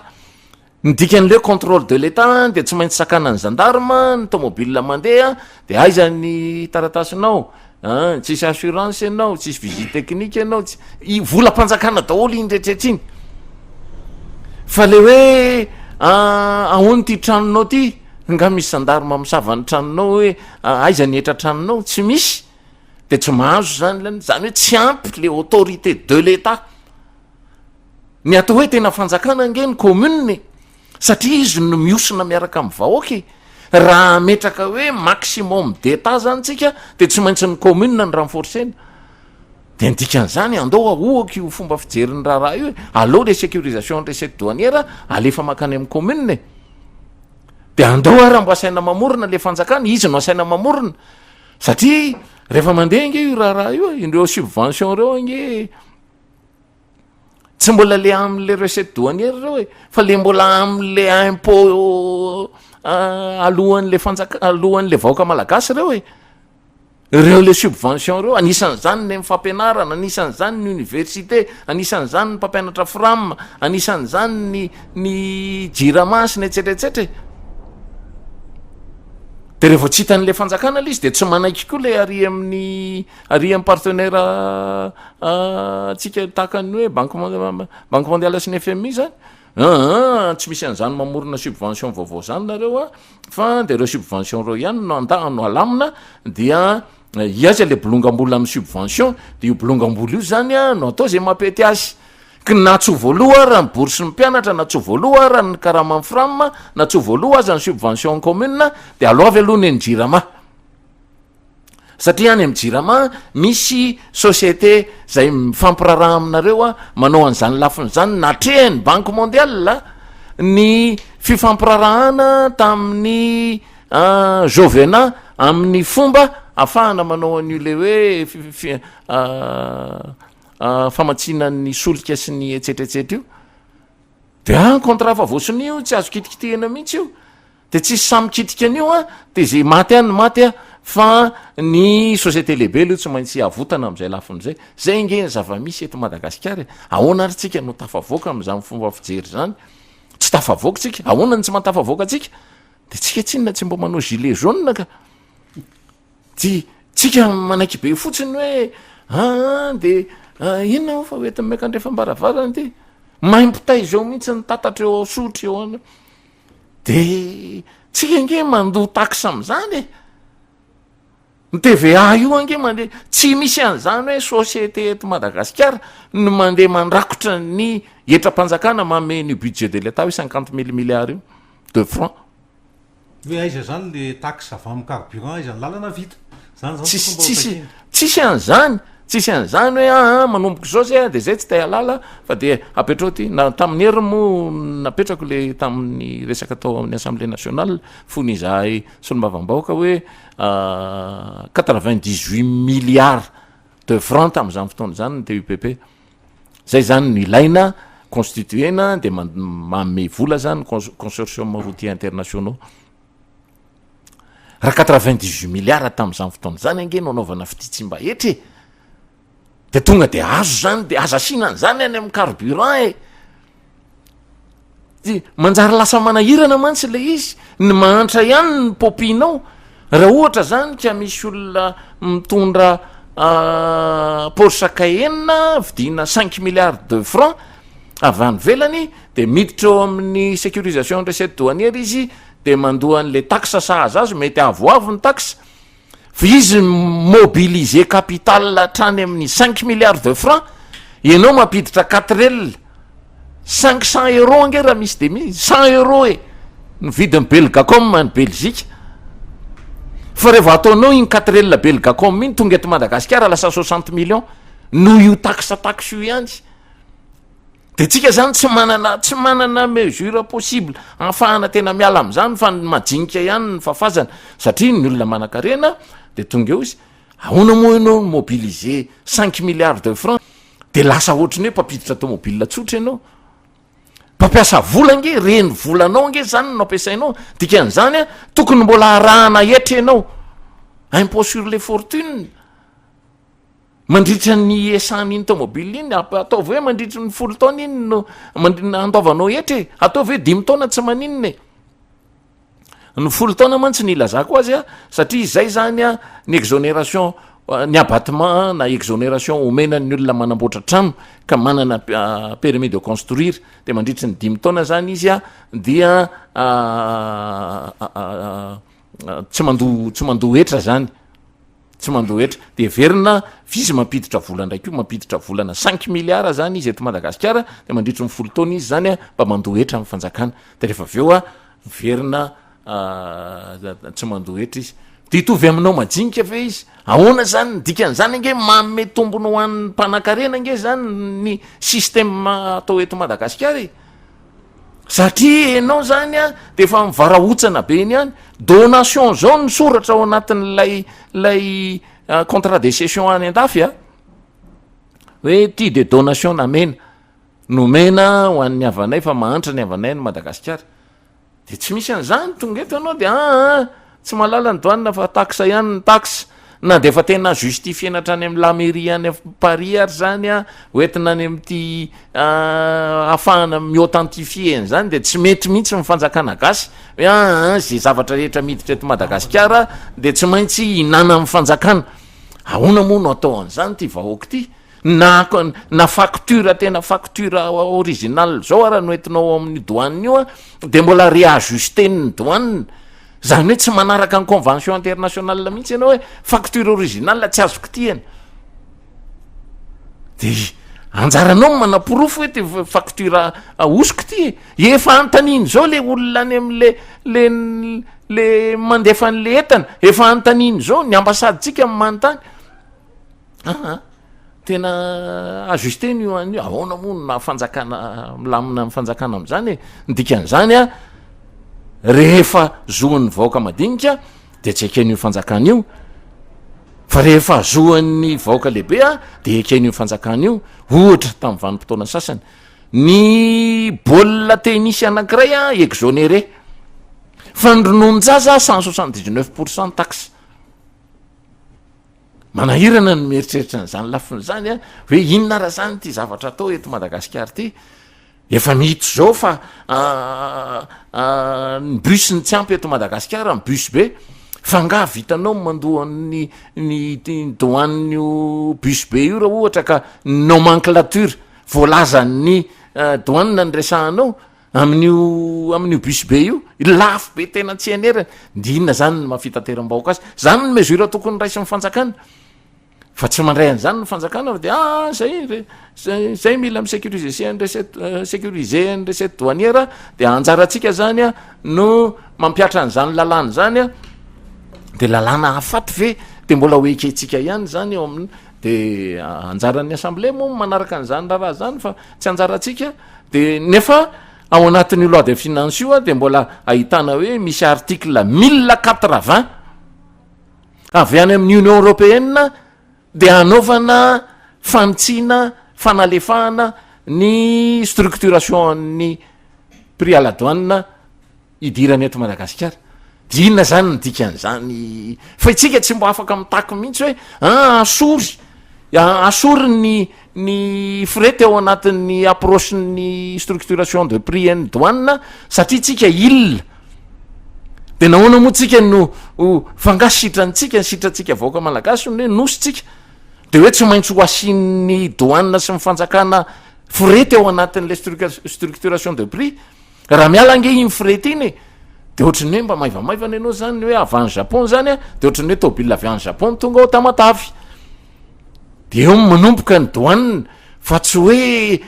ny dikan'le contrôle de l'état de tsy maintsy sakana ny gendarme ny tômôbila mandeha de aiza ny taratasinao tsisy assurance ianao tsisy visite technique ianao volam-panjakana daholo iny rehetrrehetra iny fa le hoe ahoany ty tranonao ty nga misy gendarme misavany tranonao hoe aiza ny etra tranonao tsy misy de tsy mahazo zany hoe tsy ampy le autorité de l'état ny atao hoe tena fanjakana nge ny commune satria izy no miosina miaraka amin'ny vahoaky raha metraka hoe maximum d'état zany tsika de tsy maintsy ny commune ny renforcena de ndikan'zany andao ahoaky io fomba fijeriny raha io allo le sécurisation recette douanière alefa makany amin'ny commune de andao raha mbo asaina mamorona le fanjakana izy no asaina mamorona satria rehefa mandeha nge io raha io indreo subvention reo nge tsy mbola le am'le recette douanière reo fa le mbola am'le impôt alohan'le vahoaka malagasy reo le subvention reo anisan'zany ny fampianarana anisan'zany ny université anisan'zany ny mpampianatra fram anisan'zany ny jiramasy ny etsetretsetra de rehefa tsy hitan'le fanjakana le izy de tsy manaiky koa le ary amin'ny partenaire tsika tahakany hoe banque mondiale sy ny FMI zany tsy misy an'zany mamorona subvention vaovao zany nareo fa de reo subvention reo ihany no alamina dia iaza le bolongambola amin'ny subvention de io bolongambola io zany no atao zay mampety azy na tsy voaloha raha ny bourse ny mpianatra na tsy voaloha raha ny karama ny fram na tsy voaloha aza ny subvention commune de aloavy aloha ny jirama satria any am'jirama misy société zay mifampiraraha aminareo a manao an'izany lafiny zany natrehany banque mondiale ny fifampirarahana tamin'ny Jovena amin'ny fomba afahana manao an'io le hoe famatsinan'ny solika sy ny etsetretsetra io de contrat fa voasin'io tsy azo kitikitihana mihitsy io de tsisy samy kitika an'io a de zay maty any maty a fa ny société lehibe aloha tsy maintsy avotana am'izay lafin'izay zay nge zava-misy eto Madagasikara ahoana ary tsika no tafavoaka am'izany fomba fijery zany tsy tafavoaka tsika ahoanany tsy matafavoaka atsika de tsika tsinona tsy mba manao gilet jaune ka ty tsika manaiky be fotsiny hoe de inona fa oety mekandrefa mbaravarany ty maimpitay zao mihitsy ny tatatra eo sotry eo ana de tsika nge mandoa taxe am'izany ny TVA io ange mandeha tsy misy an'izany hoe société eto Madagasikara no mandeha mandrakotra ny etram-panjakana mameny budget de l'État hoe 50 000 milliards io de francs hoe aiza zany le taxe avy amin'ny carburant aiza ny lalana vita zany tsisy an'izany tsisy an'izany hoe manomboka zao zay de zay tsy tay alala fa de apetrao ty na tamin'ny hery mo napetrako le tamin'ny resaka tao amin'ny assemblée nationale fony izahay solombavambaoka hoe 98 milliards de francs tamin'izany fotoana zany ny TUPP zay zany no ilaina constituena de manome vola zany consortium routier internationaux raha 98 milliards tamin'izany fotoana zany ange no anaovana fititsimba etry de tonga de azo zany de aza asiana zany any amin'ny carburant manjary lasa manahirana mantsy le izy ny mahantra ihany ny popinao raha ohatra zany ka misy olona mitondra Porsche Cayenne vidina 5 milliards de francs avy any velany de miditra eo amin'ny sécurisation recette douanière izy de mandoa an'le taxe sahaza azy mety avoavo ny taxe fa izy mobiliser capital hatrany amin'ny 5 milliards de francs ianao mampiditra 4L 500 euros ange raha misy de misy 100 euros ny vidiny Belgacom any Belgique fa rehefa ataonao iny 4L Belgacom iny tonga eto Madagasikara lasa 60 millions no io taxe io ihany de tsika zany tsy manana mesure possible ahafahana tena miala am'izany fa majinika ihany ny fafazana satria ny olona manan-karena de tonga eo izy ahoana moa ianao mobiliser 5 milliards de francs de lasa ohatrany hoe mpampiditra automobile tsotra ianao mpampiasa vola nge reny volanao nge zany no ampiasainao dikan'izany tokony mbola arahana etra ianao impôt sur les fortunes mandritra ny esany iny tomobile iny ataovy hoe mandritra ny 10 taona iny no andaovanao etre ataovy hoe 5 taona tsy maninona ny 10 taona mantsy ny ilazako azy satria izay zany ny exonération ny abattement na exonération omenany olona manamboatra trano ka manana permis de construire de mandritra ny 5 taona zany izy dia tsy mandoa etra zany tsy mandoa etra de verina vizy mampiditra vola ndraiky io mampiditra volana 5 milliards zany izy eto Madagasikara de mandritra ny 10 taona izy zany mba mandoa etra amin'ny fanjakana de rehefa aveo verina tsy mandoa etra izy de itovy aminao majinika ve izy ahoana zany dikan'izany nge manome tombony ho an'ny mpanan-karena nge zany ny système atao eto Madagasikara satria ianao zany de efa mivarahotsana be iny any donation zao ny soratra ao anatin'lay contrat de cession any an-dafy hoe ty de donation namena nomena ho an'ny havanay fa mahantra ny havanay ny Madagasikara de tsy misy an'izany tonga eto anao de tsy malala ny doanina fa taxe ihany ny taxe na de efa tena justifiena hatrany amin'ny la mairie any Paris ary zany hoentina any amin'ty ahafahana mi-authentifier zany de tsy mety mihitsy mifanjakana gasy hoe zay zavatra rehetra miditra eto Madagasikara de tsy maintsy hinana amin'ny fanjakana ahoana moa no atao an'izany ty vahoaka ty na facture tena facture original zao raha no entinao amin'ny douane io de mbola réajuster ny douane zany hoe tsy manaraka ny convention internationale mihitsy ianao hoe facture original tsy azo kitihana de anjaranao manapirofo hoe ty facture ahosiko ty efa antaniny zao le olona any am'le le mandefa n'le entana efa antaniny zao ny ambasaditsika amin'ny manontany tena ajusteny io an'io ahoana mono na fanjakana milamina amin'ny fanjakana am'izany e nidikan'izany a rehefa zoan'ny vahoaka madinika de tsy eken'io fanjakana io fa rehefa zoan'ny vahoaka lehibe a de eken'io fanjakana io ohatra tamin'ny vanim-potoana sasany ny baolina tenisy anankiray a exonéré fa ny rononon-jaza 179% taxe manahirana ny mieritreritra n'izany lafiny zany a hoe inona raha zany ty zavatra atao eto Madagasikara ty efa mihito zao fa ny bus ny tsy ampy eto Madagasikara ny bus be fa nga vitanao mandohan'ny douane-io bus be io raha ohatra ka nomenclature voalazan'ny douane ny resahanao amin'io bus be io lafo be tena tsy enerana ndinona zany ny mafitateram-bahoaka azy zany ny mesura tokony raisy mifanjakana fa tsy mandray an'izany ny fanjakana fa de zay mila misécuriser ny recette douanière de anjaratsika zany a no mampiatra an'izany lalàna zany a de lalàna afaty ve de mbola hoeketsika ihany zany eo amin'ny de anjaran'ny assemblée moa manaraka an'izany raha zany fa tsy anjaratsika de nefa ao anatin'io loi de finance io a de mbola ahitana hoe misy article 1080 avy any amin'ny Union européenne de anaovana fanitsina fanalefahana ny structuration ny prix à la douane idirany eto Madagasikara inona zany nidikan'izany fa itsika tsy mbo afaka mitako mihitsy hoe asory ny frais teo anatin'ny approche ny structuration de prix ny douane satria tsika il de nahoana moa tsika no fanga sitrantsika sitratsika vahoaka malagasy hoe nositsika de hoe tsy maintsy ho asian'ny douane sy mifanjakana frais teo anatin'le structuration de prix raha miala ange iny frais ty iny de ohatrany hoe mba maivamaivana ianao zany hoe avy any Japon zany a de ohatrany hoe tobile avy any Japon tonga ao Tamatavy de eo manomboka ny douane fa tsy hoe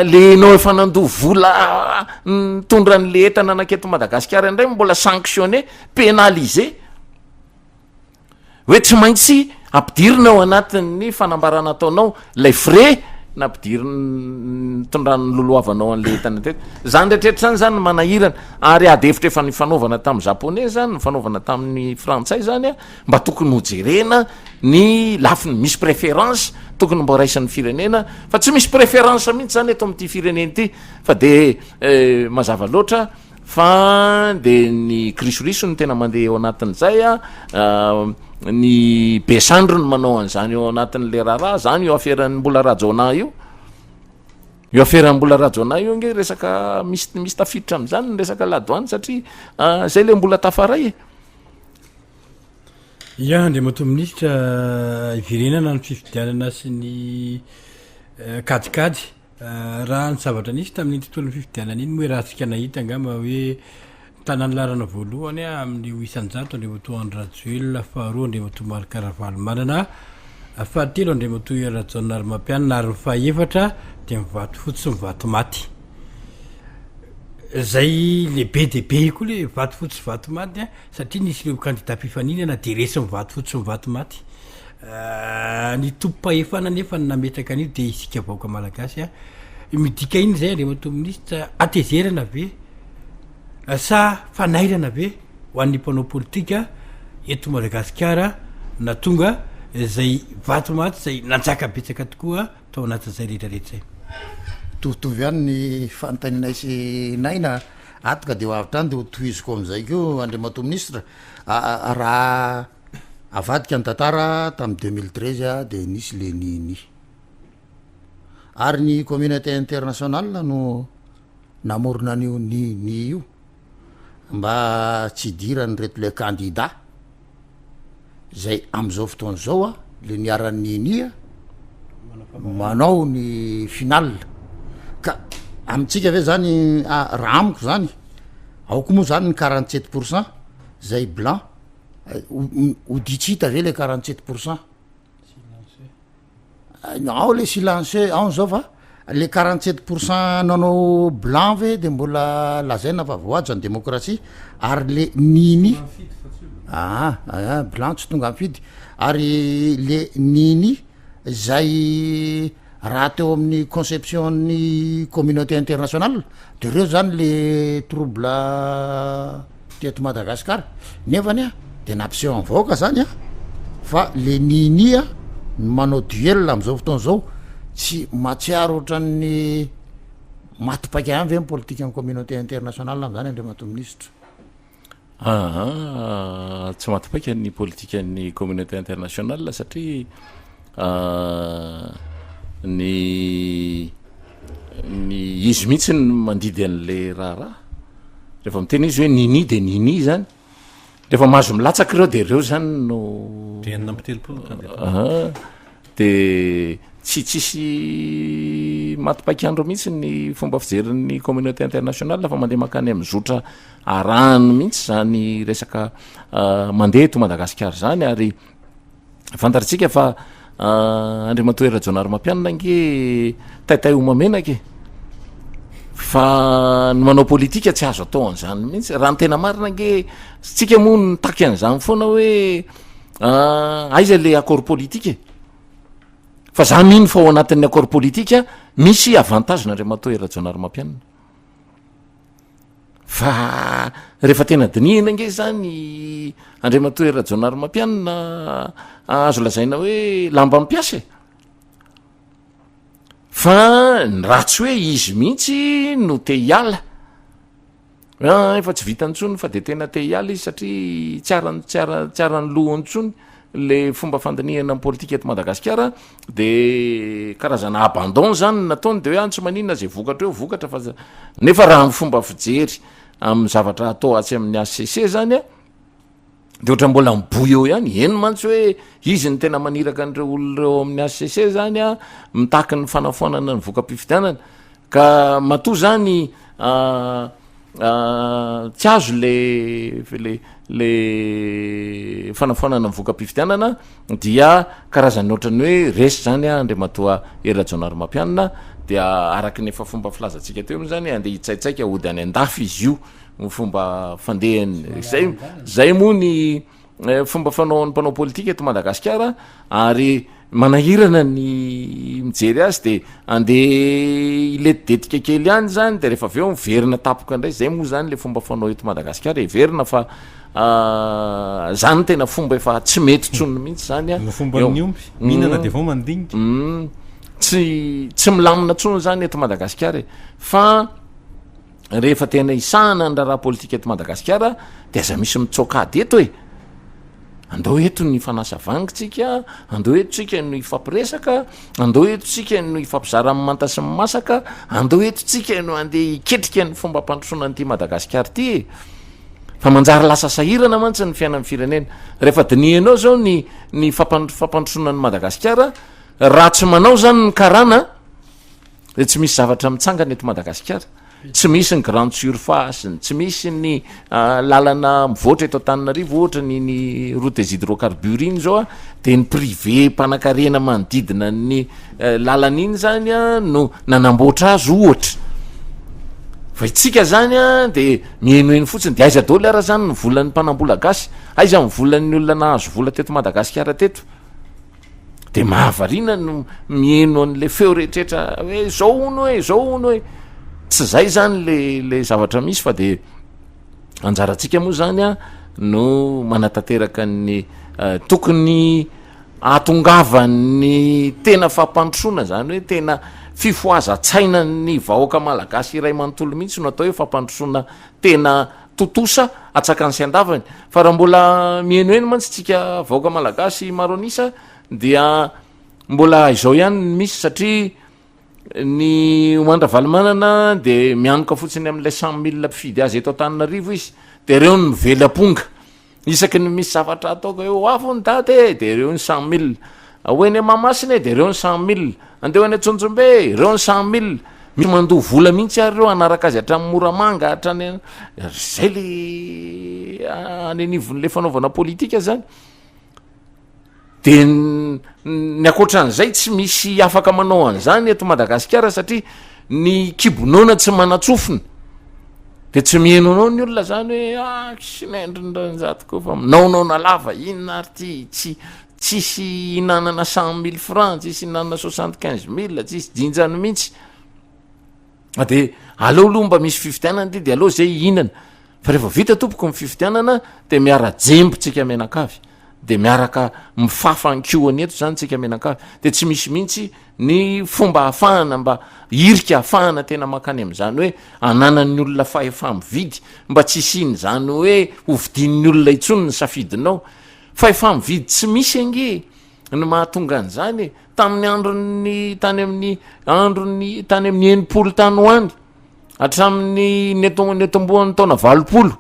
le nao efa nandoha vola mitondra n'le entana anaketo Madagasikara indray mbola sanctionné pénalisé hoe tsy maintsy ampidirina ao anatin'ny fanambarana ataonao lay frais na ampidiriny tondrany loloavanao an'le entana teto zany rehetrrehetra zany zany manahirana ary adevitra efa nifanaovana tamin'ny japonais zany nifanaovana tamin'ny frantsay zany a mba tokony hojerena ny lafiny misy préférence tokony mba raisan'ny firenena fa tsy misy préférence mihitsy zany eto amin'ity fireneny ity fa de mazava loatra fa de ny krisoriso ny tena mandeha eo anatin'izay a ny besandro ny manao an'izany eo anatin'le raharaha zany eo aferan'ny mbola rajona io aferan'ny mbola rajona io nge resaka misy tafiditra am'izany ny resaka ladoany satria zay le mbola tafaray ia andre mato minisitra ivirenana ny fifidianana sy ny kadikady raha ny zavatra nisy tamin'ny tontolon'ny fifidianana iny moa raha tsika nahita angamba hoe tanany larana voalohany a amin'ny isanjato andre mato andrajoel faharoa andre mato malikaravalo manana fahatelo andre mato rajaona ary mampianina ary fahaefatra de mivato fotsy mivato maty zay lehibe dehibe koa le vato fotsy vato maty a satria nisy le candidat mpifaninana de resy mivato fotsy mivato maty ny tompo-pahefana nefa nametraka an'io de isika vahoaka malagasy a midika iny zay andre mato minisitra atezerana ve sa fanairana ve ho an'ny mpanao politika eto Madagasikara na tonga zay vato maty zay nanjaka betsaka tokoa tao anatin'izay rehetrarehetra zay tovitovy any ny fanontaniana isy naina atoka de hoavitra any de ho tohiziko am'izay keo andre mato ministra raha avadika ny tantara tamin'ny 2013 a de nisy le nini ary ny communauté internationale no namorona an'io ni io mba tsy dirany reto le candidat zay am'izao fotoana zao a le niaran'ny ninia manao ny final ka amitsika ave zany raha amiko zany aoko moa zany ny 47% zay blanc oditsita ve le 47% ao le silence ao zao fa le 47% nanao blanc ve de mbola lazaina fa voajo ny démocratie ary le niny blanc tsy tonga amfidy ary le niny zay raha teo amin'ny conception ny communauté internationale de reo zany le trouble teto Madagasikara nefany a de nampiseho amin'ny vahoaka zany a fa le niny a manao duel am'izao fotoana zao tsy matsiaro ohatran'ny matipaky any ve politique amin'ny communauté internationale am'zany andriamato ministre tsy matipaika ny politika ny communauté internationale satria ny izy mihitsy ny mandidy an'le raha rehefa mitena izy hoe nini de nini zany rehefa mahazo milatsaky reo de reo zany no de tsy tsisy matipaky andro mihitsy ny fomba fijerin'ny communauté internationale lafa mandeha makany am'zotra arano mihitsy zany resaka mandeha eto Madagasikara zany ary fantaritsika fa Andriamatoera Jonary Mampianina nge taitay homamenake fa ny manao politika tsy azo atao an'izany mihitsy raha ny tena marina nge tsika moa nitaky an'izany foana hoe aiza le accord politique fa za mino fa ao anatin'ny accord politika misy avantage n'Andriamatoera Jonary Mampianina fa rehefa tena dinihana nge zany Andriamatoera Jonary Mampianina azo lazaina hoe lamba mpiasa fa raha tsy hoe izy mihitsy no te hiala efa tsy vitantsony fa de tena te hiala izy satria tsy arany lohantsony le fomba fandinihana amin'ny politika eto Madagasikara de karazana abandon zany nataony de hoe tsy maninona zay vokatra eo vokatra fa nefa raha ny fomba fijery amin'ny zavatra atao atsy amin'ny ACC zany a de ohatra mbola miboy eo ihany eny mantsy hoe izy ny tena maniraka an'ireo olon'ireo amin'ny ACC zany a mitaky ny fanafoanana ny voka-pifidianana ka matoa zany tsy azo le fanafoanana ny voka-pifidianana dia karazany ohatrany hoe resy zany a Andriamatoa Era Jonary Mampianina dia araky ny efa fomba filazantsika teo zany andeha hitsaitsaika ody any andafy izy io ny fomba fandehany zay moa ny fomba fanaon'ny mpanao politika eto Madagasikara ary manahirana ny mijery azy de andeha iletidetika kely ihany zany de rehefa aveo miverina tapoka indray zay moa zany le fomba fanao eto Madagasikara everina fa zany tena fomba efa tsy mety tsonony mihitsy zany a fomba ny omby mihinana de vao mandinika tsy milamina tsony zany eto Madagasikara fa rehefa tena isahana ny raha politika eto Madagasikara de aza misy mitsokady eto e andao eto ny fanasa vangitsika andao etotsika no ifampiresaka andao etotsika no ifampizara amin'ny manta sy masaka andao etotsika no andeha iketrika ny fomba mpandrosona n'ity Madagasikara ty fa manjary lasa sahirana mantsy ny fiainan'ny firenena rehefa dinihanao zao ny fampandrosona ny Madagasikara raha tsy manao zany ny karana de tsy misy zavatra mitsangana eto Madagasikara tsy misy ny grande surface tsy misy ny lalana mivoatra eto Antananarivo ohatra ny route des hydrocarbures iny zao a de ny privé mpanakarena manodidina ny lalana iny zany a no nanamboatra azy ohatra fa itsika zany a de mienoeny fotsiny de aiza dollara zany ny volan'ny mpanambola gasy aiza ny volan'ny olona nahazo vola teto Madagasikara teto de mahavarina no mieno an'le feo rehetrrehetra hoe zao ono hoe tsy zay zany le zavatra misy fa de anjaratsika moa zany a no manatanteraka ny tokony atongavany tena fampandrosona zany hoe tena fifoaza-tsaina ny vahoaka malagasy iray manontolo mihitsy no atao hoe fampandrosona tena totosa atsakany sy andavany fa raha mbola mieno eny mantsy tsika vahoaka malagasy maro anisa dia mbola izao ihany misy satria ny omandra valimanana de mianoka fotsiny amin'ilay 100,000 mpifidy azy eto Antananarivo izy de reo ny mively aponga isaky ny misy zavatra ataoko hoe afo ny daty de reo ny 100,000 hoeny Mahamasina de reo ny 100,000 andeha hoeny Tsonjombe reo ny 100,000 misy mandoha vola mihitsy ary reo anaraka azy hatramin'ny Moramanga hatrany zay le anenivon'le fanaovana politika zany de ny akoatran'izay tsy misy afaka manao an'izany eto Madagasikara satria ny kibonona tsy manatsofina de tsy mihainonao ny olona zany hoe sinendrindranyzato ko fa minaonao lava inona ary ty tsisy inanana 100 000 francs tsisy inanana 75 000 tsisy jinjany mihitsy de aleo aloha mba misy fifidianana ty de aleo zay ihinana fa rehefa vita tompoko ny fifidianana de miara jembotsika menakavy de miaraka mifafankoany eto zany tsika menakavy de tsy misy mihitsy ny fomba hafahana mba irika hafahana tena makany am'zany hoe ananan'ny olona fahefa mividy mba tsy isiny zany hoe hovidin'ny olona itsony ny safidinao fahefa mividy tsy misy ange ny mahatonga an'zany tamin'ny androny tany amin'ny enimpolo tany hoany hatramin'ny netomboan'ny taona 20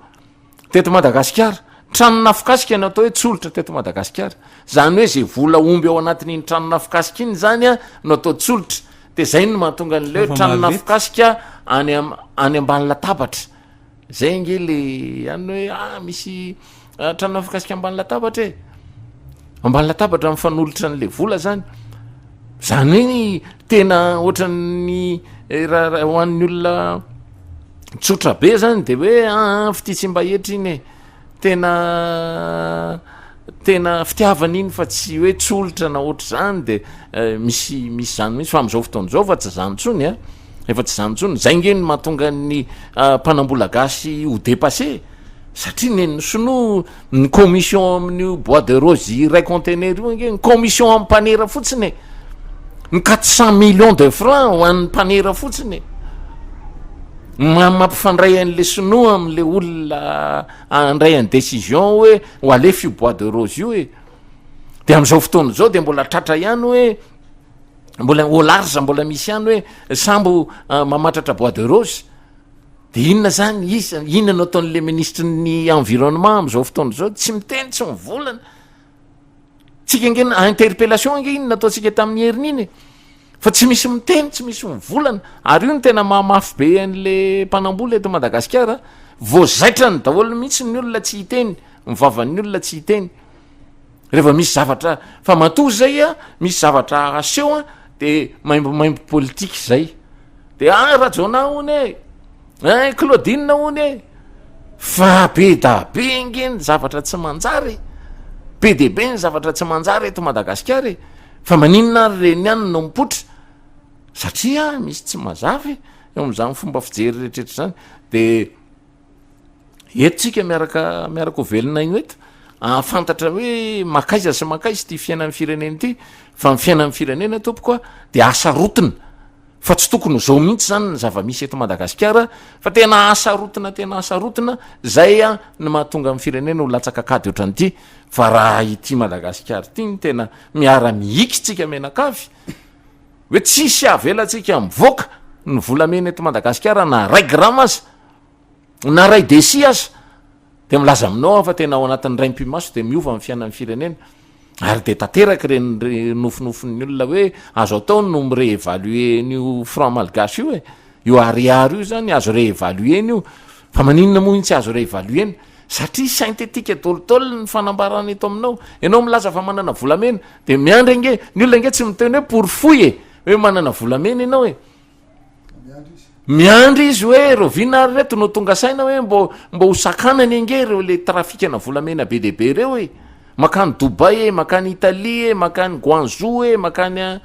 teto Madagasikara tranona fikasika ny atao hoe tsolotra teto Madagasikara zany hoe zay vola omby ao anatin'iny tranona fikasika iny zany a no atao tsolotra de zay no mahatonga an'le hoe tranona fikasika any ambany latabatra zay nge le any hoe misy tranona fikasika ambany latabatra ambany latabatra mifanolotra an'le vola zany hoe tena ohatran'ny raha hoan'ny olona tsotra be zany de hoe fititsy mba hetra iny tena fitiavana iny fa tsy hoe tsolotra na ohatra zany de misy zany mihitsy fa am'izao fotoana zao fa tsy zany tsony efa tsy zany tsony zay nge ny mahatonga ny mpanambola gasy ho dépassé satria ny sino ny commission amin'ny bois de rose ray conteneur io nge ny commission amin'ny panera fotsiny ny 400 millions de francs ho an'ny panera fotsiny mampifandray an'le sinoa am'le olona andray any décision hoe ho alefy io bois de rose io de am'izao fotoana zao de mbola tratra ihany hoe mbola olarza mbola misy ihany hoe sambo mamatratra bois de rose de inona zany inona no ataon'le ministre ny environnement am'izao fotoana zao tsy miteny tsy mivolana tsika nge interpellation nge inona ataotsika tamin'ny herin'iny fa tsy misy miteny tsy misy mivolana ary io ny tena mahamafy be an'le mpanambola eto Madagasikara voazaitrany daholo mihitsy ny olona tsy hiteny mivavan'ny olona tsy hiteny rehefa misy zavatra fa matoa zay misy zavatra aseho de maimbo politique zay de rajona hony Claudine hony fa be da be nge ny zavatra tsy manjary be de be ny zavatra tsy manjary eto Madagasikara fa maninona reny any no mipotra satria misy tsy mazavy eo am'zany fomba fijery rehetrrehetra zany de etotsika miaraka hovelona ino eto fantatra hoe makaiza sy makaizy ty fiainan'ny firenena ty fa ny fiainan'ny firenena tompokoa de asarotina fa tsy tokony zao mihitsy zany ny zava-misy eto Madagasikara fa tena asarotina zay ny mahatonga amin'ny firenena ho latsaka kady ohatran'ity fa raha ity Madagasikara ty ny tena miara miikitsika menakavy hoe tsisy avelatsika mivoaka ny volamena eto Madagasikara na ray grama aza na ray desi aza de milaza aminao fa tena ao anatin'ny ray mpimaso de miova amin'ny fiainan'ny firenena ary de tanteraky reny nofinofin'ny olona hoe azo atao no mireévaluer n'io franc malgasy io io ariary io zany azo réévaluer io fa maninona moa tsy azo réévaluer satria synthétique tolotolo ny fanambarana eto aminao ianao milaza fa manana volamena de miandry nge ny olona nge tsy miteny hoe pour fouille hoe manana volamena ianao miandry izy hoe rovinary reto no tonga saina hoe mbo hosakanany ange reo le trafikana volamena be dehibe reo makany Dubai makany Italie makany Guangzhou makany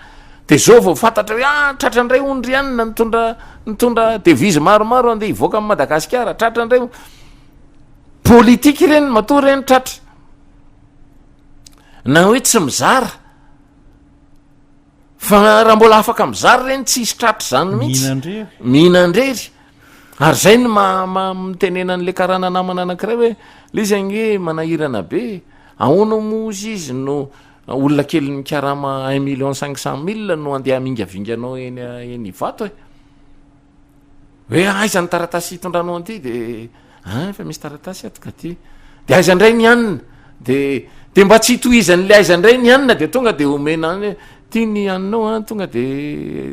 de zao vao fantatra hoe tratrandray ondrianina nitondra devise maromaro andeha hivoaka amin'ny Madagasikara tratrandray politika reny matoa reny tratra na hoe tsy mizara fa raha mbola afaka mizara reny tsy isy tratra zany mihitsy mihinandrery ary zay ny mitenenan'le karana namana anankiray hoe le izy ange manahirana be ahoana mozy izy no olona kely mikarama 1,500,000 no andeha mingavinganao eny vato hoe aizany taratasy hitondranao anty de fa misy taratasy atoka ty de aizandray ny anina de mba tsy hitohizan'le aizandray ny anina de tonga de omena any ty ny aninao tonga de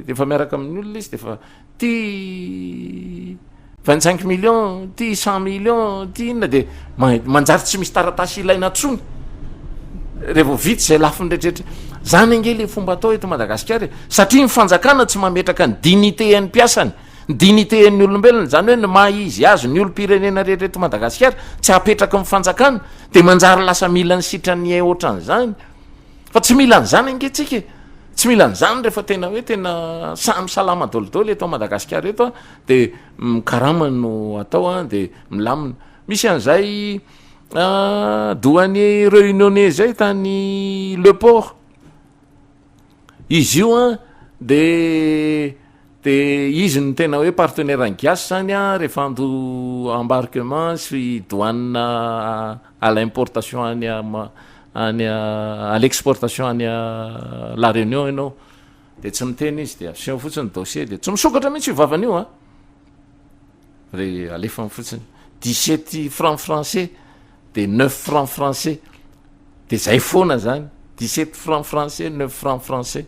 efa miaraka amin'ny olona izy defa ty 25 millions ty 100 millions ty inona de manjary tsy misy taratasy ilaina tsony rehefa vitsy zay lafiny rehetrrehetra zany ange le fomba atao eto Madagasikara satria mifanjakana tsy mametraka ny dignité ny mpiasany ny dignité ny olombelona zany hoe ny maha izy azo ny olo-pirenena rehetra eto Madagasikara tsy hapetraka mifanjakana de manjary lasa mila ny sitrany ay ohatran'izany fa tsy mila nyzany angetsika tsy mila nyzany rehefa tena hoe tena samy salama dolidoly eto Madagasikara eto a de mikarama no atao a de milamina misy an'izay doany réunionnais zay tany le port izy io a de izy ny tena hoe partenaire any gasy zany a rehefa ando embarquement sy douane à l'importation any à l'exportation any la Réunion ianao de tsy miteny izy de aseho fotsiny dossier de tsy misokatra mihitsy ivavany io a re alefa fotsiny 17 francs français de 9 francs français de zay foana zany 17 francs français 9 francs français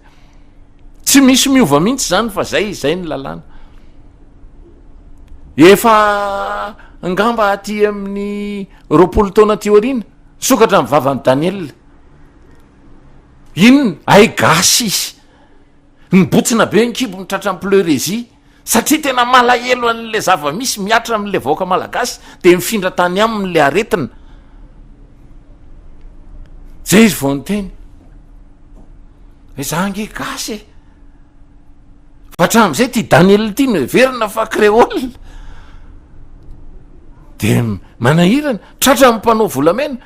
tsy misy miova mihitsy zany fa zay ny lalàna efa angamba aty amin'ny roapolo taona ty orina sokatra ny vavany Daniel inona ay gasy izy nybotsina be ny kibo mitratra ny pleurésie satria tena malahelo an'le zava-misy miatra amin'le vahoaka malagasy de mifindra tany amin'le aretina zay izy vao nyteny zange gasy fatram'izay ty Daniel ty miverina fa créole de manahirana tratra mpanao volamena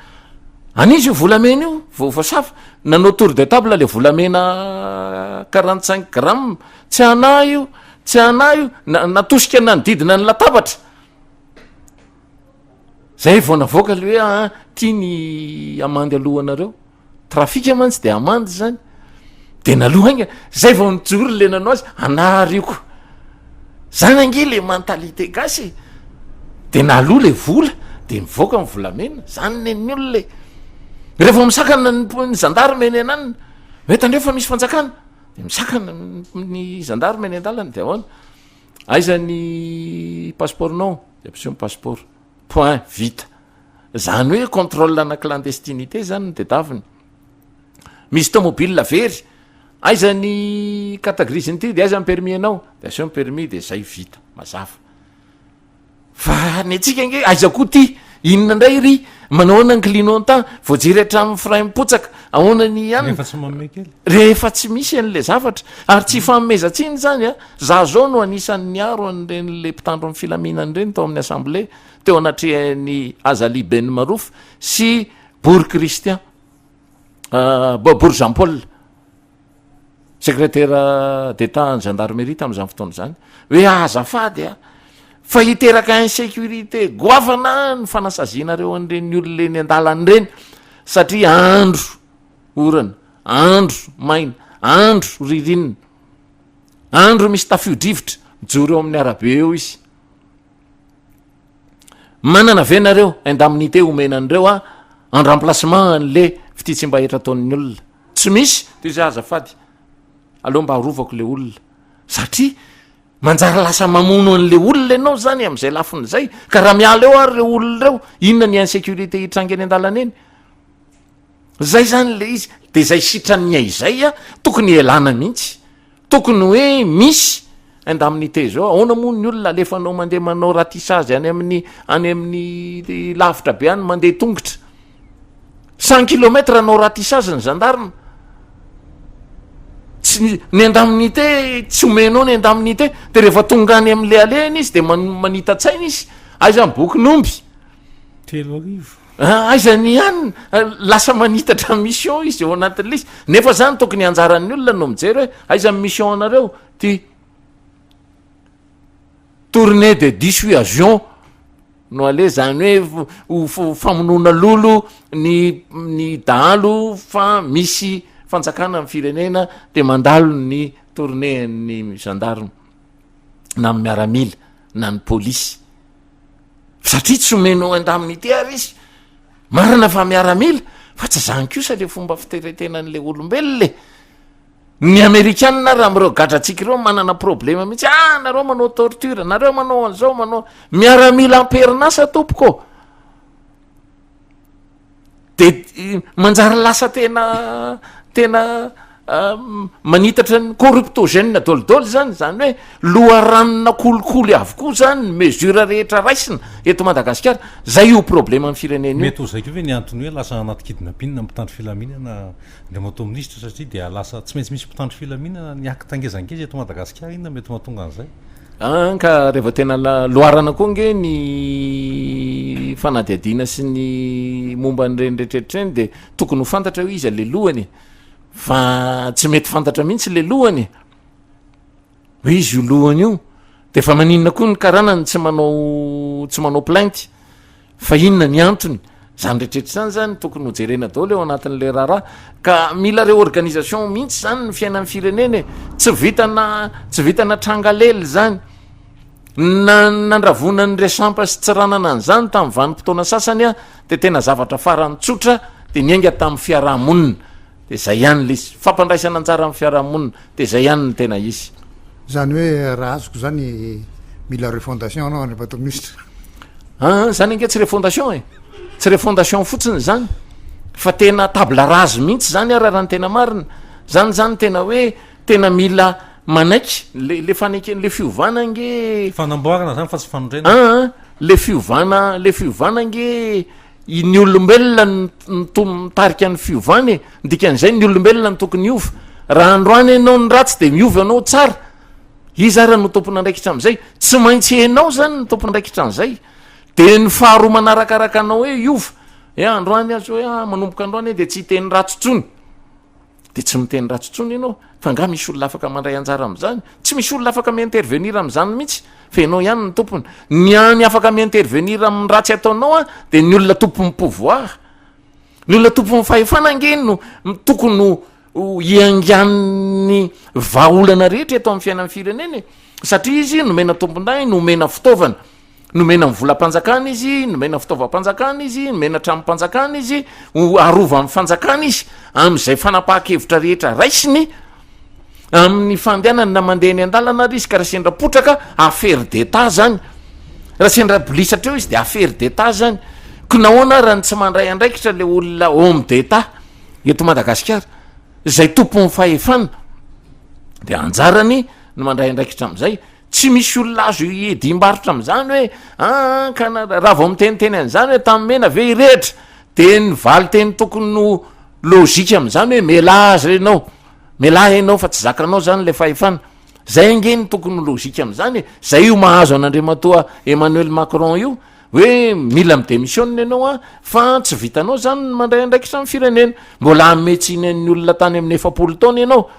anizy io volamena io voasafa nanao tour de table le volamena 45 grammes tsy ana io natosika na nydidina ny latabatra zay vao navoaka le hoe tia ny amandy alohanareo trafika mantsy de amandy zany de naloha iny zay vao nijoro le nanao azy anarioko zany ange le mentalité gasy de naloha le vola de mivoaka ny volamena zany nen'ny olona le rehefa misakana ny gendarme eny ananina hoe tandreo fa misy fanjakana de misakana ny gendarme eny an-dalana de ahoana aiza ny passeport non de ampiseho ny passeport point vita zany hoe contrôle na clandestinité zany de daviny misy tomobile very aiza ny catagrisiny ty de aiza ny permis anao de aseho ny permis de zay vita mazava fa ny atsika nge aiza koa ty inona ndray ry manao na clignotant voajery hatramin'ny frein mipotsaka ahoanany ihany rehefa tsy misy an'le zavatra ary tsy fanomezantsiny zany a za zao no anisan'ny aro an'renyle mpitandro amin'ny filaminany reny tao amin'ny assemblée teo anatrehan'ny Azali Ben Marouf sy Bour Christian Bour Jean Paul secrétaire d'état en gendarmerie tamin'izany fotoana zany hoe azafady a fa hiteraka insécurité goavana ny fanasazinareo an'reny olona eny an-dalany reny satria andro orana andro maina andro ririnina andro misy tafio-drivotra mijoro eo amin'ny arabe eo izy manana venareo indemnité omenan'ireo a en remplacement an'le fititsi-mba etra ataon'ny olona tsy misy toy zay azafady aloha mba harovako le olona satria manjary lasa mamono an'le olona ianao zany am'izay lafin'izay ka raha miala eo ary re olona reo inona ny insécurité hitrangy any an-dalana eny zay zany le izy de zay sitrany aizay a tokony elana mihitsy tokony hoe misy indemnité zao ahoana moa ny olona alefanao mandeha manao ratissage any amin'ny lavitra be any mandeha tongotra 100 kilometre anao ratissage ny gendarme ny indemnité tsy omenao ny indemnité de rehefa tonga any am'le aleny izy de manita-tsaina izy aiza ny boky nomby aizany ihany lasa manitatra mission izy eo anatin'le izy nefa zany tokony anjaran'ny olona no mijery hoe aiza ny mission anareo ty tournée de dissuasion no ale zany hoe famonona lolo ny dahalo fa misy fanjakana amin'ny firenena de mandalo ny tournée ny gendarme na ny miaramila na ny polisy satria tsy omeno indemnité ary izy marina fa miaramila fa tsy zany kosa le fomba fiteretenan'le olombelo le ny amerikanina raha mireo gadratsika ireo manana problema mihitsy nareo manao torture nareo manao an'izao manao miaramila amperinasa tompoko de manjary lasa tena tena manitatra ny corruptogène dolidoly zany hoe loharanona kolikoly avokoa zany mesura rehetra raisina eto Madagasikara zay io problema amin'ny firenena mety ho zay ko ve ny antony hoe lasa anaty kidinapinina mpitandro filaminana le mato ministra satria dia lasa tsy maintsy misy mpitandro filaminana ny aky tangezangeza eto Madagasikara inona mety mahatonga an'izay ka rehefa tena loharana koa nge ny fanadiadiana sy ny momba nyreny rehetrrehetrreny de tokony ho fantatra hoe izy le lohany fa tsy mety fantatra mihitsy le lohany hoe izy io lohany io de fa maninona koa ny karanany tsy manao plainte fa inona ny antony zany rehetrrehetra zany tokony ho jerena daholo eo anatin'le raharaha ka mila reo organisation mihitsy zany ny fiainan'ny firenena tsy vitana trangalely zany nandravonany resampa sy tsy ranana an'izany tamin'ny vanim-potoana sasany de tena zavatra farany tsotra de niainga tamin'ny fiarahamonina de zay ihany le fampandraisana anjara amin'ny fiarahamonina de zay ihany ny tena izy zany hoe raha azoko zany mila refondation anao any bateau ministre zany ange tsy refondation tsy refondation fotsiny zany fa tena table rase mihitsy zany raha ny tena marina zany tena hoe tena mila manaiky le fanekeny le fiovana nge fanamboarana zany fa tsy fanondrena le fiovana nge ny olombelona mitarika ny fiovany dikan'izay ny olombelona ny tokony miova raha androany ianao ny ratsy de miova anao tsara izy raha no tompony andraikitra am'izay tsy maintsy enao zany ny tompony andraikitra an'izay de ny faharoa manarakaraka anao hoe iova androany azy hoe manomboka androany de tsy hiteny ratsotsony de tsy miteny ratsotsony ianao fa nga misy olona afaka mandray anjara am'zany tsy misy olona afaka miintervenir am'zany mihitsy fa ianao ihany ny tompony ny afaka miintervenir amin'ny ratsy ataonao de ny olona tompony pouvoir ny olona tompony fahefana ngeny no tokony iangan'ny vahaolana rehetra eto amin'ny fiainan'ny firenena satria izy nomena tomponday nomena fitaovana nomena ny volam-panjakana izy nomena fitaovam-panjakana izy nomena tramom-panjakana izy arova amin'ny fanjakana izy am'izay fanapaha-kevitra rehetra raisiny amin'ny fandehanany na mandeha ny andalana ary izy ka raha sendra potraka affaire d'état zany raha sendra bolisatra eo izy de affaire d'état zany ko nahoana raha ny tsy mandray andraikitra le olona homme d'état eto Madagasikara zay tompony fahefana de anjarany no mandray andraikitra am'izay tsy misy olona azo edimbarotra am'zany hoe raha vao miteniteny an'zany hoe tamin'ny mena ve irehetra de ny valy teny tokony no logika am'zany hoe melahy ianao fa tsy zakanao zany le fahefana zay ngeny tokony logika am'zany zay io mahazo an'andriamatoa Emmanuel Macron io hoe mila midémissione ianao fa tsy vitanao zany mandray andraikitra amin'ny firenena mbola ametsiny olona tany amin'ny 7 taona ianao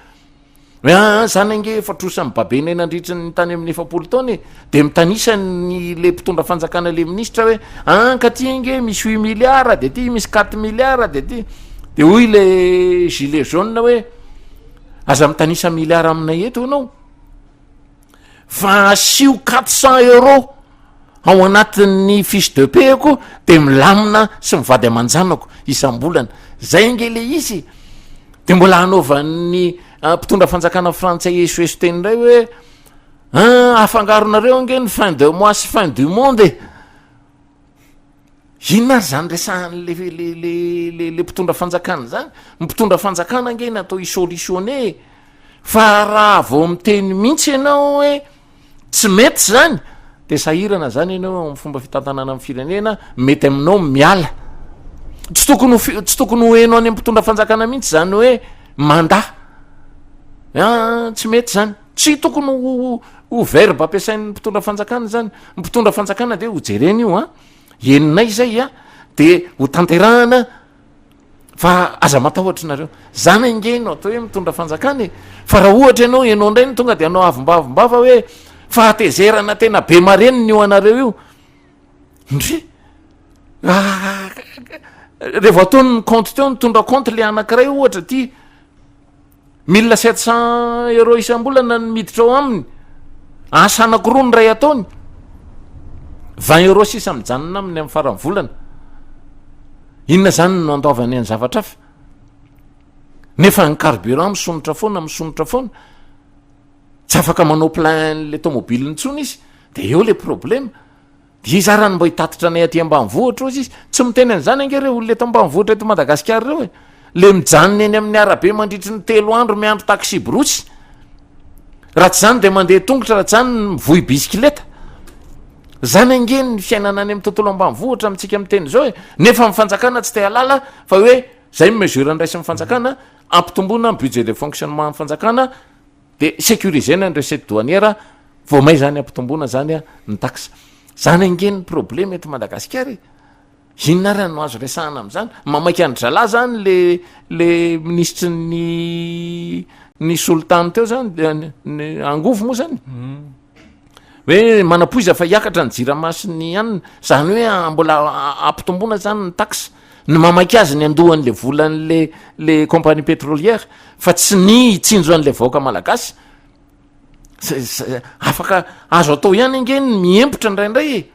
zany ange fatrosany babena nandritra ny tany amin'ny 7 taona de mitanisany le mpitondra fanjakana le ministra hoe ka ty nge misy 8 milliards de ty misy 4 milliards de hoy le gilet jaune hoe aza mitanisa milliards aminay eto ianao fa asio 400 euros ao anatin'ny fiche de paie ko de milamina sy mivady amanjanako isam-bolana zay nge le izy de mbola hanaovan'ny mpitondra fanjakana frantsay SOS teny ray hoe afangaronareo nge ny fin de mois sy fin du monde inona ary zany resahan'le mpitondra fanjakana zany mpitondra fanjakana nge natao isolutionné fa raha vao miteny mihitsy ianao hoe tsy mety zany de sahirana zany ianao amin'ny fomba fitantanana amin'ny firenena mety aminao miala tsy tokony ho enao any mpitondra fanjakana mihitsy zany hoe manda tsy mety zany tsy tokony ho verbe ampiasain'ny mpitondra fanjakana zany mpitondra fanjakana de ho jereny io eninay zay de ho tanterahana fa aza matahotra nareo zany angeno atao hoe mitondra fanjakana fa raha ohatra ianao ianao ndray ny tonga de anao avombavimbava hoe fahatezerana tena be mareniny io anareo io ndre rehefa ataony ny compte teo nitondra compte le anankiray ohatra ty 1700 euros isam-bolana ny miditra ao aminy asa anankiroa ny ray ataony 20 euros sisa mijanona aminy amin'ny farany volana inona zany no andaovany any zavatra afa nefa ny carburant misonitra foana tsy afaka manao plein le tomobile ntsony izy de eo le problème de izy arany mbo hitatitra anay aty ambanivohitra ozy izy tsy miteny an'izany ange reo olona eto ambanivohitra eto Madagasikara reo le mijanony eny amin'ny arabe mandritry ny 3 andro miandro taxi brosy raha tsy zany de mandeha tongotra raha tsy zany mivoy bisikileta zany angeny ny fiainana any amin'ny tontolo ambanivohitra amintsika miteny zao nefa mifanjakana tsy te halala fa hoe zay mesure ndraisy mifanjakana ampitomboana ny budget de fonctionnement mifanjakana de sécurisena ny recette douanière vao may zany ampitomboana zany ny taxe zany angeny problème eto Madagasikara inona raha no azo resahana am'zany mamaika ny drala zany le ministre ny sultan teo zany angovo moa zany hoe manapoiza fa hiakatra ny jiramasiny ihany zany hoe mbola ampitomboana zany ny taxe ny mamaika azy ny andohan'le volan'le compagnie pétrolière fa tsy ny itsinjo an'le vahoaka malagasy afaka azo atao ihany angeny miempotra ndraindray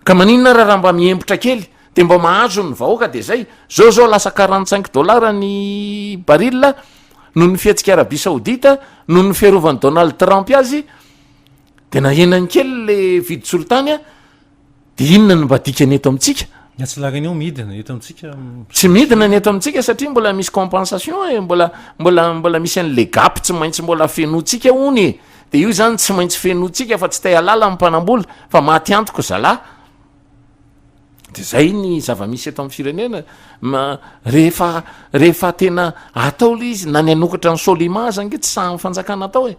ka maninona raha mba miempotra kely de mba mahazo ny vahoaka de zay zao lasa $45 ny baril noho ny fiatsika Arabie Saoudita noho ny fiarovan'ny Donald Trump azy de nahenany kely le vidy sultany de inona ny mba dikany eto amintsika tsy laganio midina eto amintsika tsy midina ny eto amintsika satria mbola misy compensation mbola misy an'le gap tsy maintsy mbola fenotsika ony de io zany tsy maintsy fenotsika fa tsy te halala amin'ny mpanambola fa maty antoko zala de zay ny zava-misy eto amin'ny firenena rehefa tena atao le izy na ny anokatra ny solima zany tsy sahy fanjakana atao hoe